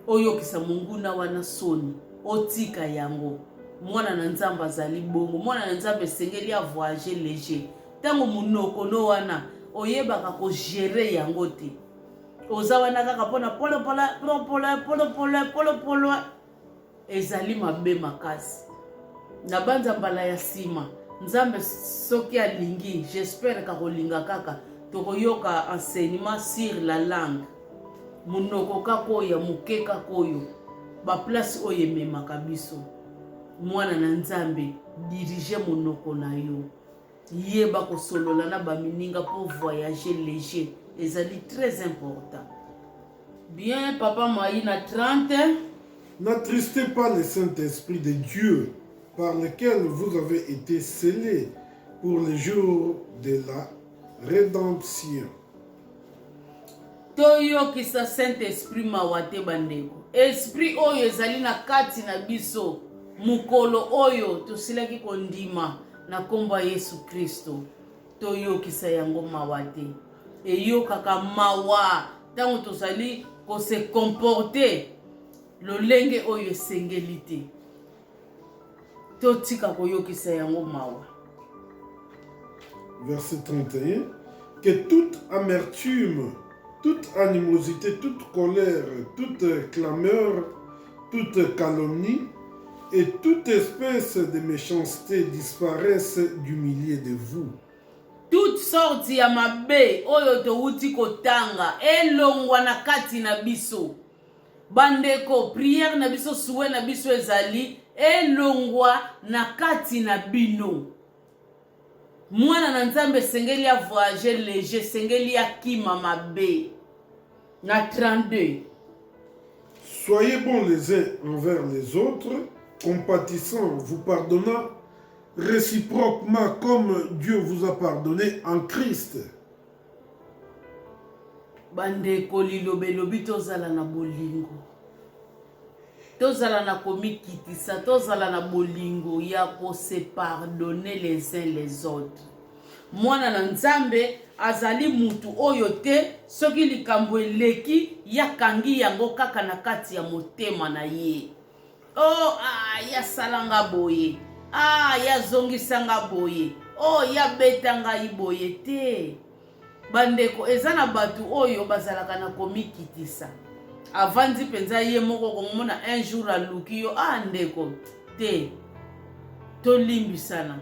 oyokisa monguna wana soni otika yango. Mwana na nzambe azali bongo, mwana na nzambe esengeli ya voyager léger. Ntango munoko no wana oyebaka ko gérer yango te, oza wana kaka mpona polo ezali mabe makasi. Na banzambala ya sima nzambe soki alingi, j'espère kakolinga kaka tokoyoka enseignement sur la langue. Munoko kakoya mukeka koyo ba place oyo ememaka biso. Mwana na nzambe dirige monoko na yo, yeba kosolola na bamininga pour voyager léger, ezali très important. Bien papa Maï na 30. N'attristez pas le Saint-Esprit de Dieu par lequel vous avez été scellés pour le jour de la rédemption. Toyokisa Saint-Esprit mawate bandeko. Esprit oyo ezali na kati na biso mukolo oyo tosilaki kondima na komba Yesu Kristo. Toyokisa yango mawate. Eyokaka mawa tango tozali ko se comporter lolenge oyo esengeli te. Totika koyokisa yango mawa. Verset 31. Que toute amertume, toute animosité, toute colère, toute clameur, toute calomnie et toute espèce de méchanceté disparaissent du milieu de vous. Toute sorte ya mabe oyo touti kotanga elongwa na kati na biso. Bandeko, prière na biso, souhait na biso ezali elongwa na kati na bino. Mwana na nzambe sengeli ya voyager léger, sengeli ya kima mabe. Na 32. Soyez bons les uns envers les autres, compatissants, vous pardonnant réciproquement comme Dieu vous a pardonné en Christ. Bandeko lilobelobi tozala na bolingo. Tozala na komikitisa, tozala na bolingo ya ko se pardonner les uns les autres. Mwana na nzambe azali mutu oyo te soki likambo eleki yakangi yango kaka na kati ya motema na ye. Ya salanga boye. Ya zongisanga boye. Ya betanga iboye te. Bandeko ezana batu oyo bazalaka na komikitisa. Avandi penza ye moko komona un jour aluki yo ndeko te. Tolimbisana.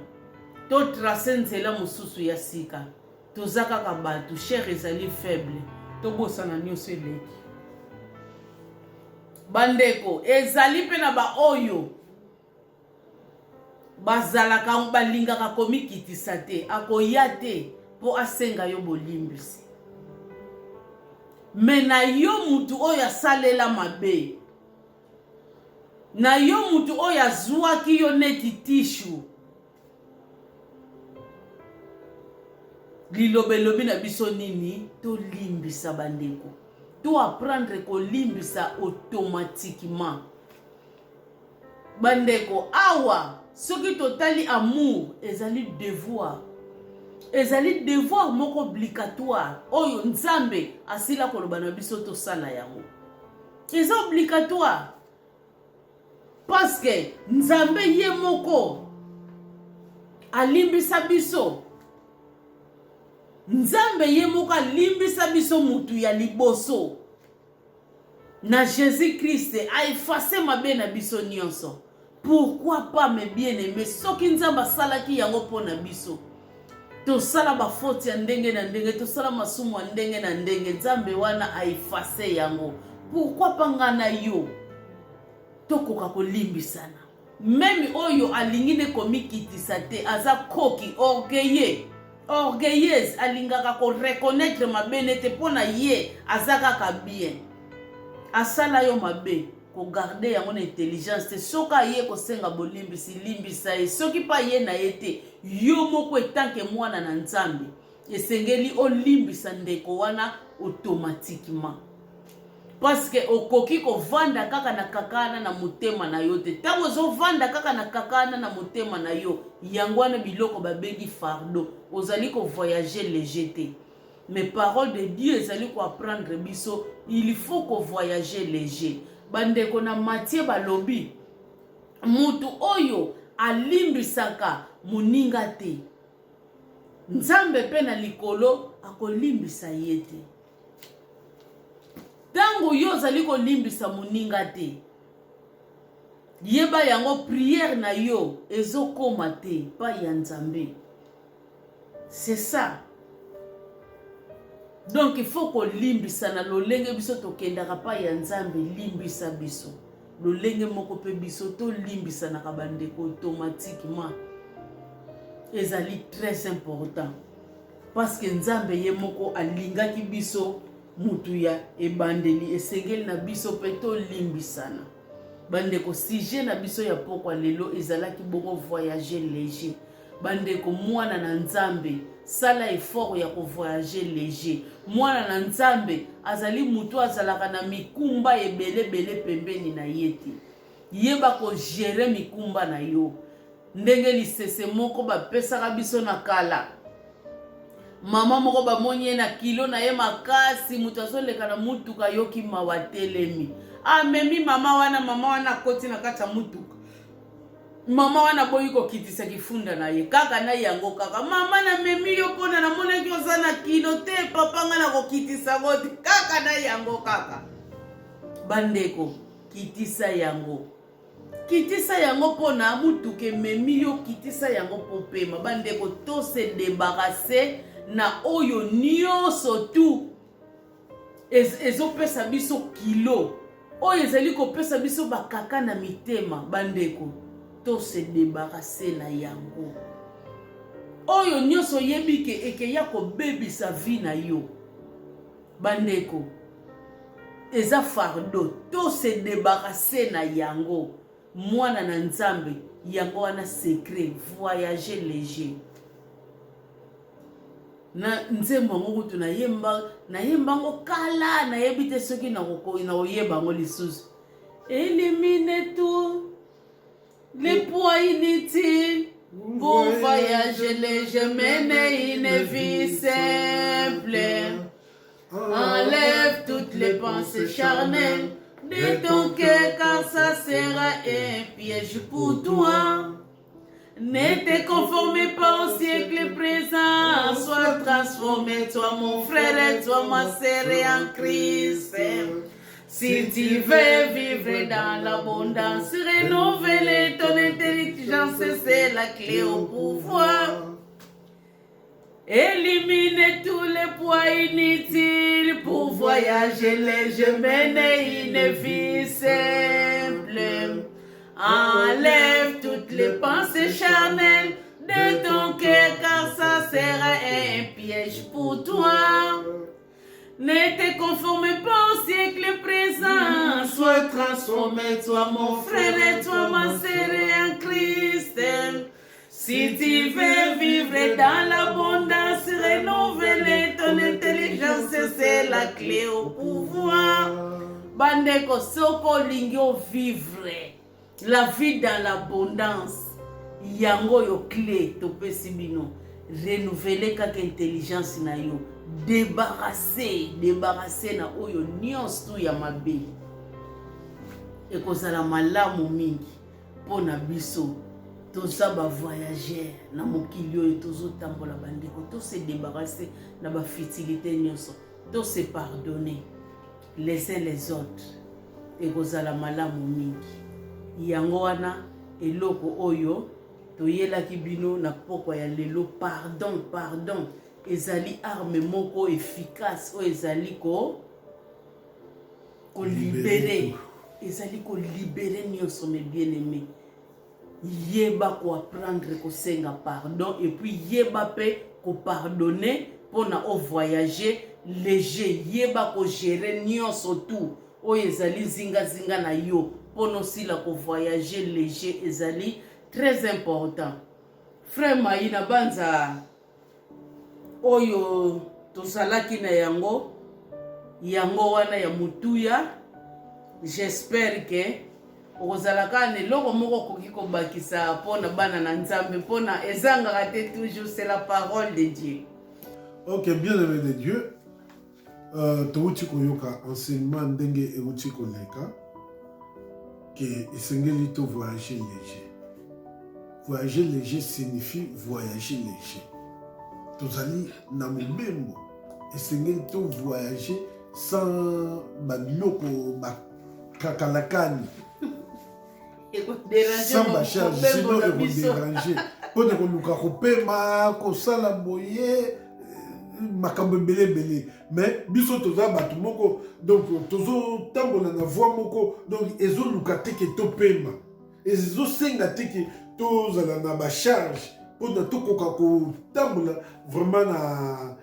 To trace nzela mususu ya sika. Tozaka ka batu cher ezali faible. To bosana nyonso eleki. Bandeko ezali pena ba oyo bazalaka balingaka komikitisa te, akoya te po asenga yo bolimbisi. Me na yo mutu oyo asalela mabe, na yo mutu oyo azwaki yo neti tishu, lilobelobi na biso nini? To limbisa bandeko. To apprendre ko limbisa automatiquement. Bandeko awa soki totali amour ezali devoir. Ezali devoir moko obligatoire oyo nzambe asila koloba na biso to sala yango. Eza obligatoire. Parce que nzambe ye moko alimbisa biso. Nzambe ye moko alimbisa biso mutu ya liboso. Na Jésus Christ a effacé mabe na biso nyonso. Pourquoi pas mes bien-aimés? Soki nzamba salaki yango pona biso. To sala ba faute ya ndenge na ndenge, to sala masumu ya ndenge na ndenge, nzambe wana a effacé yango. pourquoi panga na yo tokoka kolimbisana même oyo alingine komikitisa te aza koki orgueilleuse alingaka ko reconnaître mabe nete pona ye aza kaka bien asala yo mabe ko garder yango na intelligence te soka ye ko senga bolimbisi limbisa ye soki pa ye na yete yo moko etanke mwana na nzambe esengeli olimbisa ndeko wana automatiquement parce que okoki ko vanda kaka na kakana na motema na yo te tango zo vanda kaka na kakana na motema na yo yango wana biloko babengi fardeau ozali ko voyager léger te mais parole de Dieu ezali ko apprendre biso il faut ko voyager léger bandeko na Matthieu balobi mutu oyo alimbisaka muninga te nzambe pe na likolo akolimbisa ye te tango yo ozali kolimbisa muninga te yeba yango prière na yo ezokoma te pa ya nzambe c'est ça donc il faut kolimbisa na lolenge biso tokendaka pa ya nzambe limbisa biso lolenge moko pe biso to limbisa na kabandeko automatiquement ezali très important parce que nzambe ye moko alingaki biso mutu ya ebandeli esengeli na biso pe to limbisana bandeko sujet na biso ya pokwa lelo ezalaki bongo voyager léger bandeko mwana na nzambe sala effort ya ko voyager léger mwana na nzambe azali mutu azalaka na mikumba ebele pembeni na yete yeba ko gérer mikumba na yo ndenge lisese moko bapesaka biso na kala mama moko bamonye na kilo na ye makasi mutu azoleka na mutuka yoki mawatelemi amemi mama wana koti na kati ya mutuka mama wana boyi kokitisa kifunda na ye kaka na yango kaka mama na memi yo pona na monaki oza na kilo te papa nga na kokitisa goti kaka na yango kaka bandeko kitisa yango pona mutuke memi yo kitisa yango popema bandeko to se débarrasser na oyo nyonso tu ezopesa biso kilo oyo ezali kopesa biso bakaka na mitema bandeko to se débarrasser na yango oyo nyonso yebike ekeya kobebisa vie na yo bandeko eza fardeau to se débarrasser na yango mwana na nzambe yango wana secret voyager léger na nzembo ngo kutu na yembango kala na yebite soki na oyebango lisusu élimine tout les poids inutiles pour voyager léger mener une vie simple enlève toutes les pensées charnelles de ton cœur car ça sera un piège pour toi. Ne te conforme pas au siècle présent, sois transformé, toi mon frère et toi ma sœur en Christ. Si tu veux vivre dans l'abondance, renouveler ton intelligence, c'est la clé au pouvoir. Élimine tous les poids inutiles pour voyager léger, mener une vie simple. Enlève toutes les pensées charnelles de ton cœur car ça sera un piège pour toi. Ne te conforme pas au siècle présent, sois transformé, toi mon frère et toi ma sœur en Christ. Si tu veux vivre dans l'abondance, renouveler ton intelligence, c'est la clé au pouvoir. Bandeko soko lingyo vivre la vie dans l'abondance. Yango yo clé to pesibino. Renouveler kaka intelligence na yo. Débarrasser na oyo nyonso tu ya mabe. Ekozala malamu mingi pona biso. Toza ba voyager na mokili oyo tozotambola bandeko to se débarrasser na ba futilité nyonso to se pardonner les uns les autres ekozala malamu mingi yango wana eloko oyo toyelaki bino na pokwa ya lelo pardon ezali arme moko efficace oyo ezali kolibere ezali kolibere nyonso mes bien-aimés yeba koapprendre kosenga pardon et puis yeba pe kopardonner mpona voyager léger yeba kogere nyonso tout oyo ezali zingazinga na yo mpona osila kovoyager léger ezali très important. Frère Mai na banza oyo tozalaki na yango wana ya mutuya, j'espère que okozalaka na eloko moko koki kobakisa mpona bana na nzambe mpona ezangaka te toujours c'est la parole de Dieu. Ok, bien aimé de Dieu, touti koyoka enseignement ndenge euti koleka que esengeli to voyager léger. Voyager léger signifie voyager léger. Tozali na mobembo esengeli to voyager sans babiloko bakakalakani sans bacharge sinon ekodéranger mpona koluka kopema kosala boye makambo ebele mais biso toza bato moko donc tozotambola na voie moko donc ezoluka teke topema ezosenga teke tozala na bacharge mpona tokoka kotambola vraiment na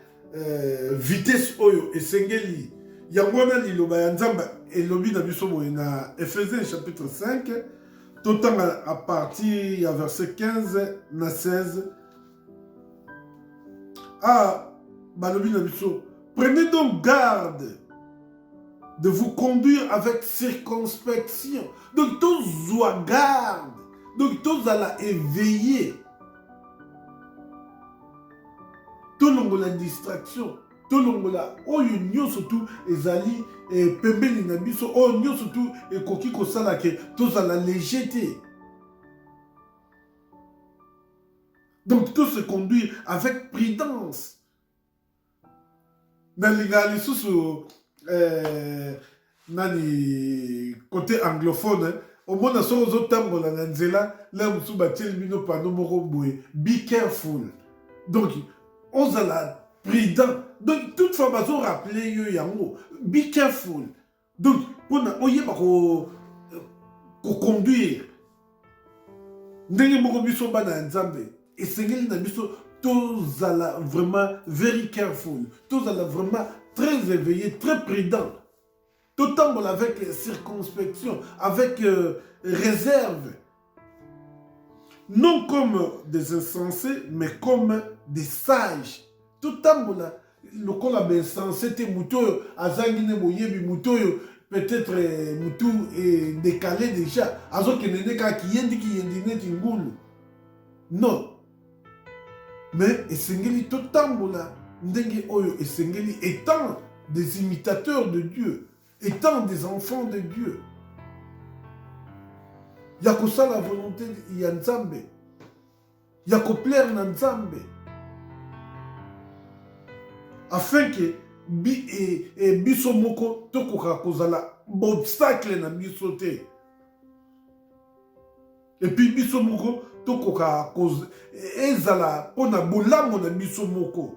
vitesse oyo esengeli yango wana liloba ya nzambe elobi na biso boye na Ephésiens chapitre 5 totanga à partir ya verset 15 na 16 balobi na biso prenez donc garde de vous conduire avec circonspection. Donc tozwa garde, donc tozala éveillé, tolongola distraction, tolongola oyo nyonso tout ezali pembeni na biso oyo nyonso tout ekoki kosala ke tozala légèreté. Donc tout se conduit avec prudence. Nalinga lisusu nani côté anglophone au moins na solo zotambola na nzela la musu batel bino pano moko boye be careful. Donc ozala prudent. Donc toute fois bazo rappeler yo yango be careful. Donc pona oyeba ko conduire ndenge moko biso bana nzambe esengeli na biso tozala vraiment very careful, tozala vraiment très éveillé, très prudent, totambola avec circonspection, avec réserve, non comme des insensés, mais comme des sages. Totambola, le col a bien sensé, te moutoyo, azangine boyebi moutoyo, peut-être moutou est décalé déjà, azo kenene ka kiyendi neti ngulu. Non. Mais esengeli totambola ndenge oyo esengeli étant des imitateurs de Dieu, étant des enfants de Dieu. Yakosa la volonté ya Nzambe. Yakoplaire na Nzambe. Afin que biso moko tokoka kozala obstacle na biso te. Et puis biso moko tokoka ezala pona bolamu na biso moko.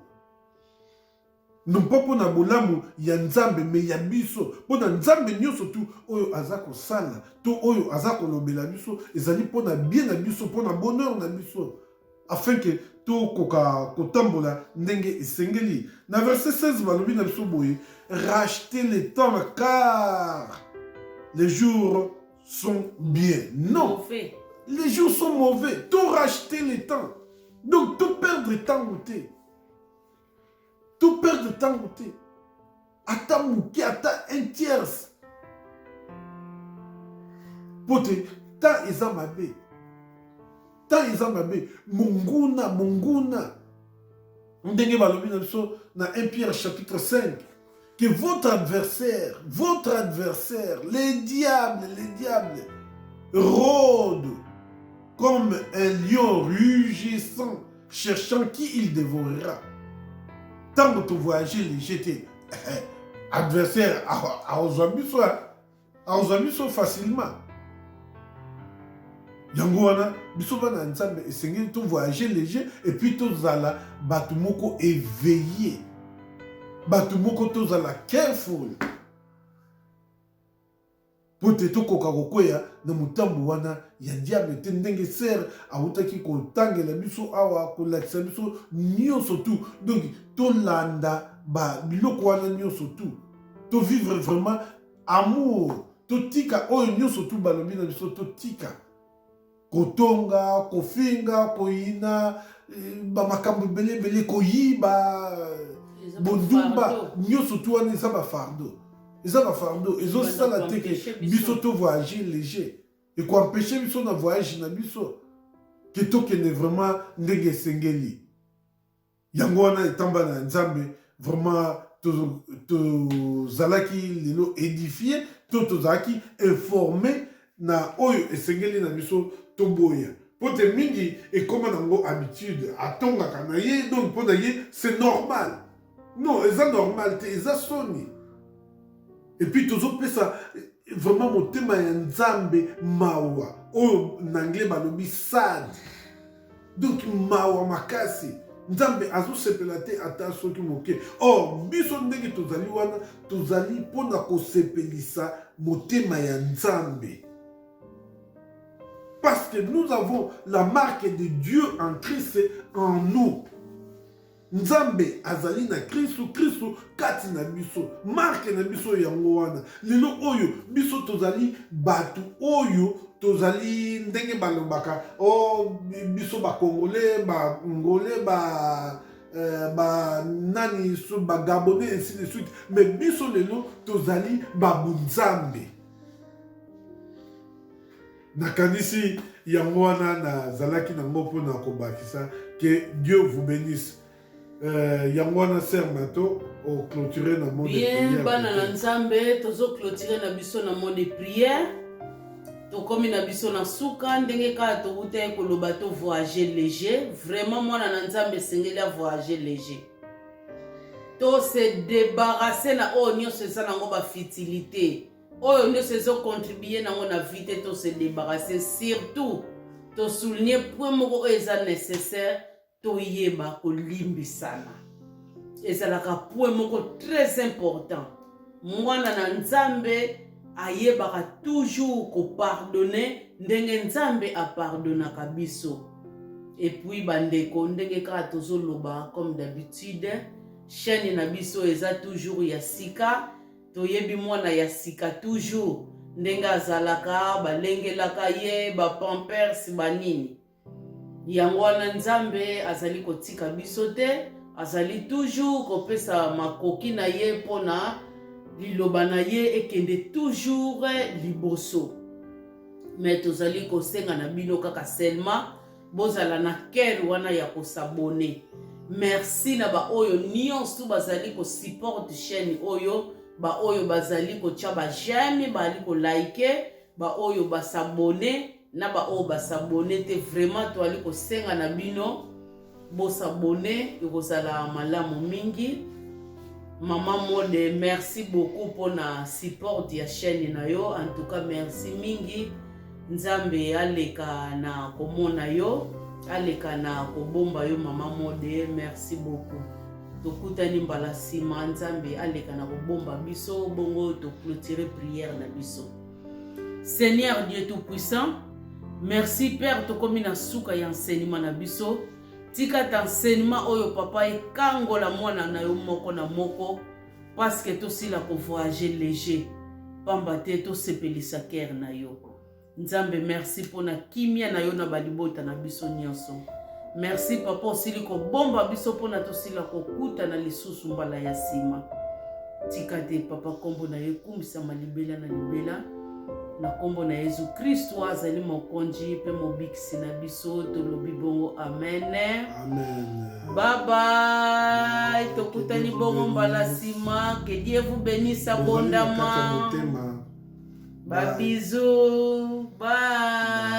Non pas pona bolamu ya Nzambe mais ya biso. Pona Nzambe nyonso tu oyo azako sala, to oyo azako lobela biso, ezali pona bien na biso, pona bonheur na biso. Afin que tokoka kotambola ndenge esengeli. Na verset 16 balobi na biso boye, rachetez le temps car les jours sont bien. Non. Les jours sont mauvais. Tout racheter le temps. Donc, tout perdre le temps goûté. Tout perdre le temps goûté. Ata mouké, ata un tiers. Pote, ta ezamabe. Ta ezamabe. Munguna. Ndenge balobi na biso na 1 Pierre chapitre 5. Que votre adversaire, les diables, rôdent comme un lion rugissant, cherchant qui il dévorera. Tant que tu voyages léger, adversaire à Ozambiso facilement. Yangoana, Bissobana Nzambe, et Seigneur, tu voyages léger, et puis tu zala, Batumoko éveillé. Batumoko tu zala careful. pote tokoka kokwea na mutambo wana ya diable te ndenge ser autaki kotangela biso awa kolakisa biso nyonso tu. Donc tolanda biloko wana nyonso tu, to vivre vraiment amour, totika oyo nyonso tu balobi na biso, totika kotonga, kofinga, koyina, bamakambo belebele, koyiba, bondumba, nyonso tu wana eza bafardo. Eza bafardo, ezosala te ke biso to voyager léger. Et koempêche biso na voyage na biso ke tokende vraiment ndenge esengeli. Yango wana etamba na Nzambe vraiment tozalaki lelo édifié, tozalaki informé na oyo esengeli na biso toboya. Pote mingi ekoma nango habitude atongaka na ye, donc pona ye c'est normal. Non, eza normal te, eza soni. Et puis tozopesa vraiment motema ya Nzambe mawa oyo na anglais balobi sad. Donc mawa makasi Nzambe azosepela te ata soki moke. Or biso ndenge tozali wana tozali mpona kosepelisa motema ya Nzambe. Parce que nous avons la marque de Dieu en Christ en nous. Nzambe azali na Kristo, Kristo kati na biso, marque na biso yango wana. Lelo oyo biso tozali batu oyo tozali ndenge balobaka biso ba Congolais, ba Ngolais, ba nani so ba Gabonais ainsi de suite. Mais biso lelo tozali ba Nzambe. Nakanisi yango wana na zalaki nango mpona kobakisa que Dieu vous bénisse. Yangwana Sœur Mato au clôturer na mot de prière. Bien, bana na Nzambe, tozo clôturer na biso na mot de prière. To komi na biso na suka ndenge ka to ute ko lo bateau voyager léger. Vraiment mwana na Nzambe sengeli a voyager léger. To se débarrasser na o nyo se sa nango ba futilité. O nyo se zo contribuer nango na vite to se débarrasser, surtout to souligner point moko eza nécessaire. Toyeba kolimbisana ezalaka point moko très important. Mwana na Nzambe ayebaka toujours ko pardonner ndenge Nzambe a pardonnaka biso. Et puis bandeko ndenge ka tozoloba comme d'habitude chaîne na biso eza toujours ya sika, toyebi mwana ya sika toujours ndenge azalaka balengelaka ye ba pampers banini. Yango wana Nzambe azali kotika biso te, azali toujours kopesa makoki na ye pona liloba na ye ekende toujours liboso. Mais tozali kosenga na bino kaka seulement bozala na cœur wana ya kosabone. Merci na ba oyo nyonso bazali ko support chaîne oyo, ba oyo bazali ko tia ba j'aime, ba ali ko like, ba oyo ba s'abonner. Na ba o ba s'abonner te, vraiment to ali ko senga na bino bo s'abonner ekozala malamu mingi. Maman Mode, merci beaucoup pour na support ya chaîne na yo. En tout cas merci mingi. Nzambe aleka na komona yo, aleka na kobomba yo Maman Mode, merci beaucoup. Tokutani mbala sima Nzambe aleka na kobomba biso bongo to clôturer prière na biso. Seigneur Dieu tout-puissant, merci Père tokomi na suka ya enseignement na biso. Tika ta enseignement oyo papa ekangola mwana na yo moko na moko parce que to sila ko voyager léger. Pamba te to sepelisa cœur na yo. Nzambe merci pour na kimia na yo na balibota na biso nyonso. Merci papa osili ko bomba biso pona to sila ko kuta na lisusu mbala ya sima. Tika te papa kombo na yo kumbisa malibela na libela. Na kombo na Yesu Kristo azali mokonzi pe mobikisi na biso tolobi bongo amen. Amen. Bye bye. Tokutani bongo mbala sima. Que Dieu vous bénisse abondamment. Bye bisous. Bye.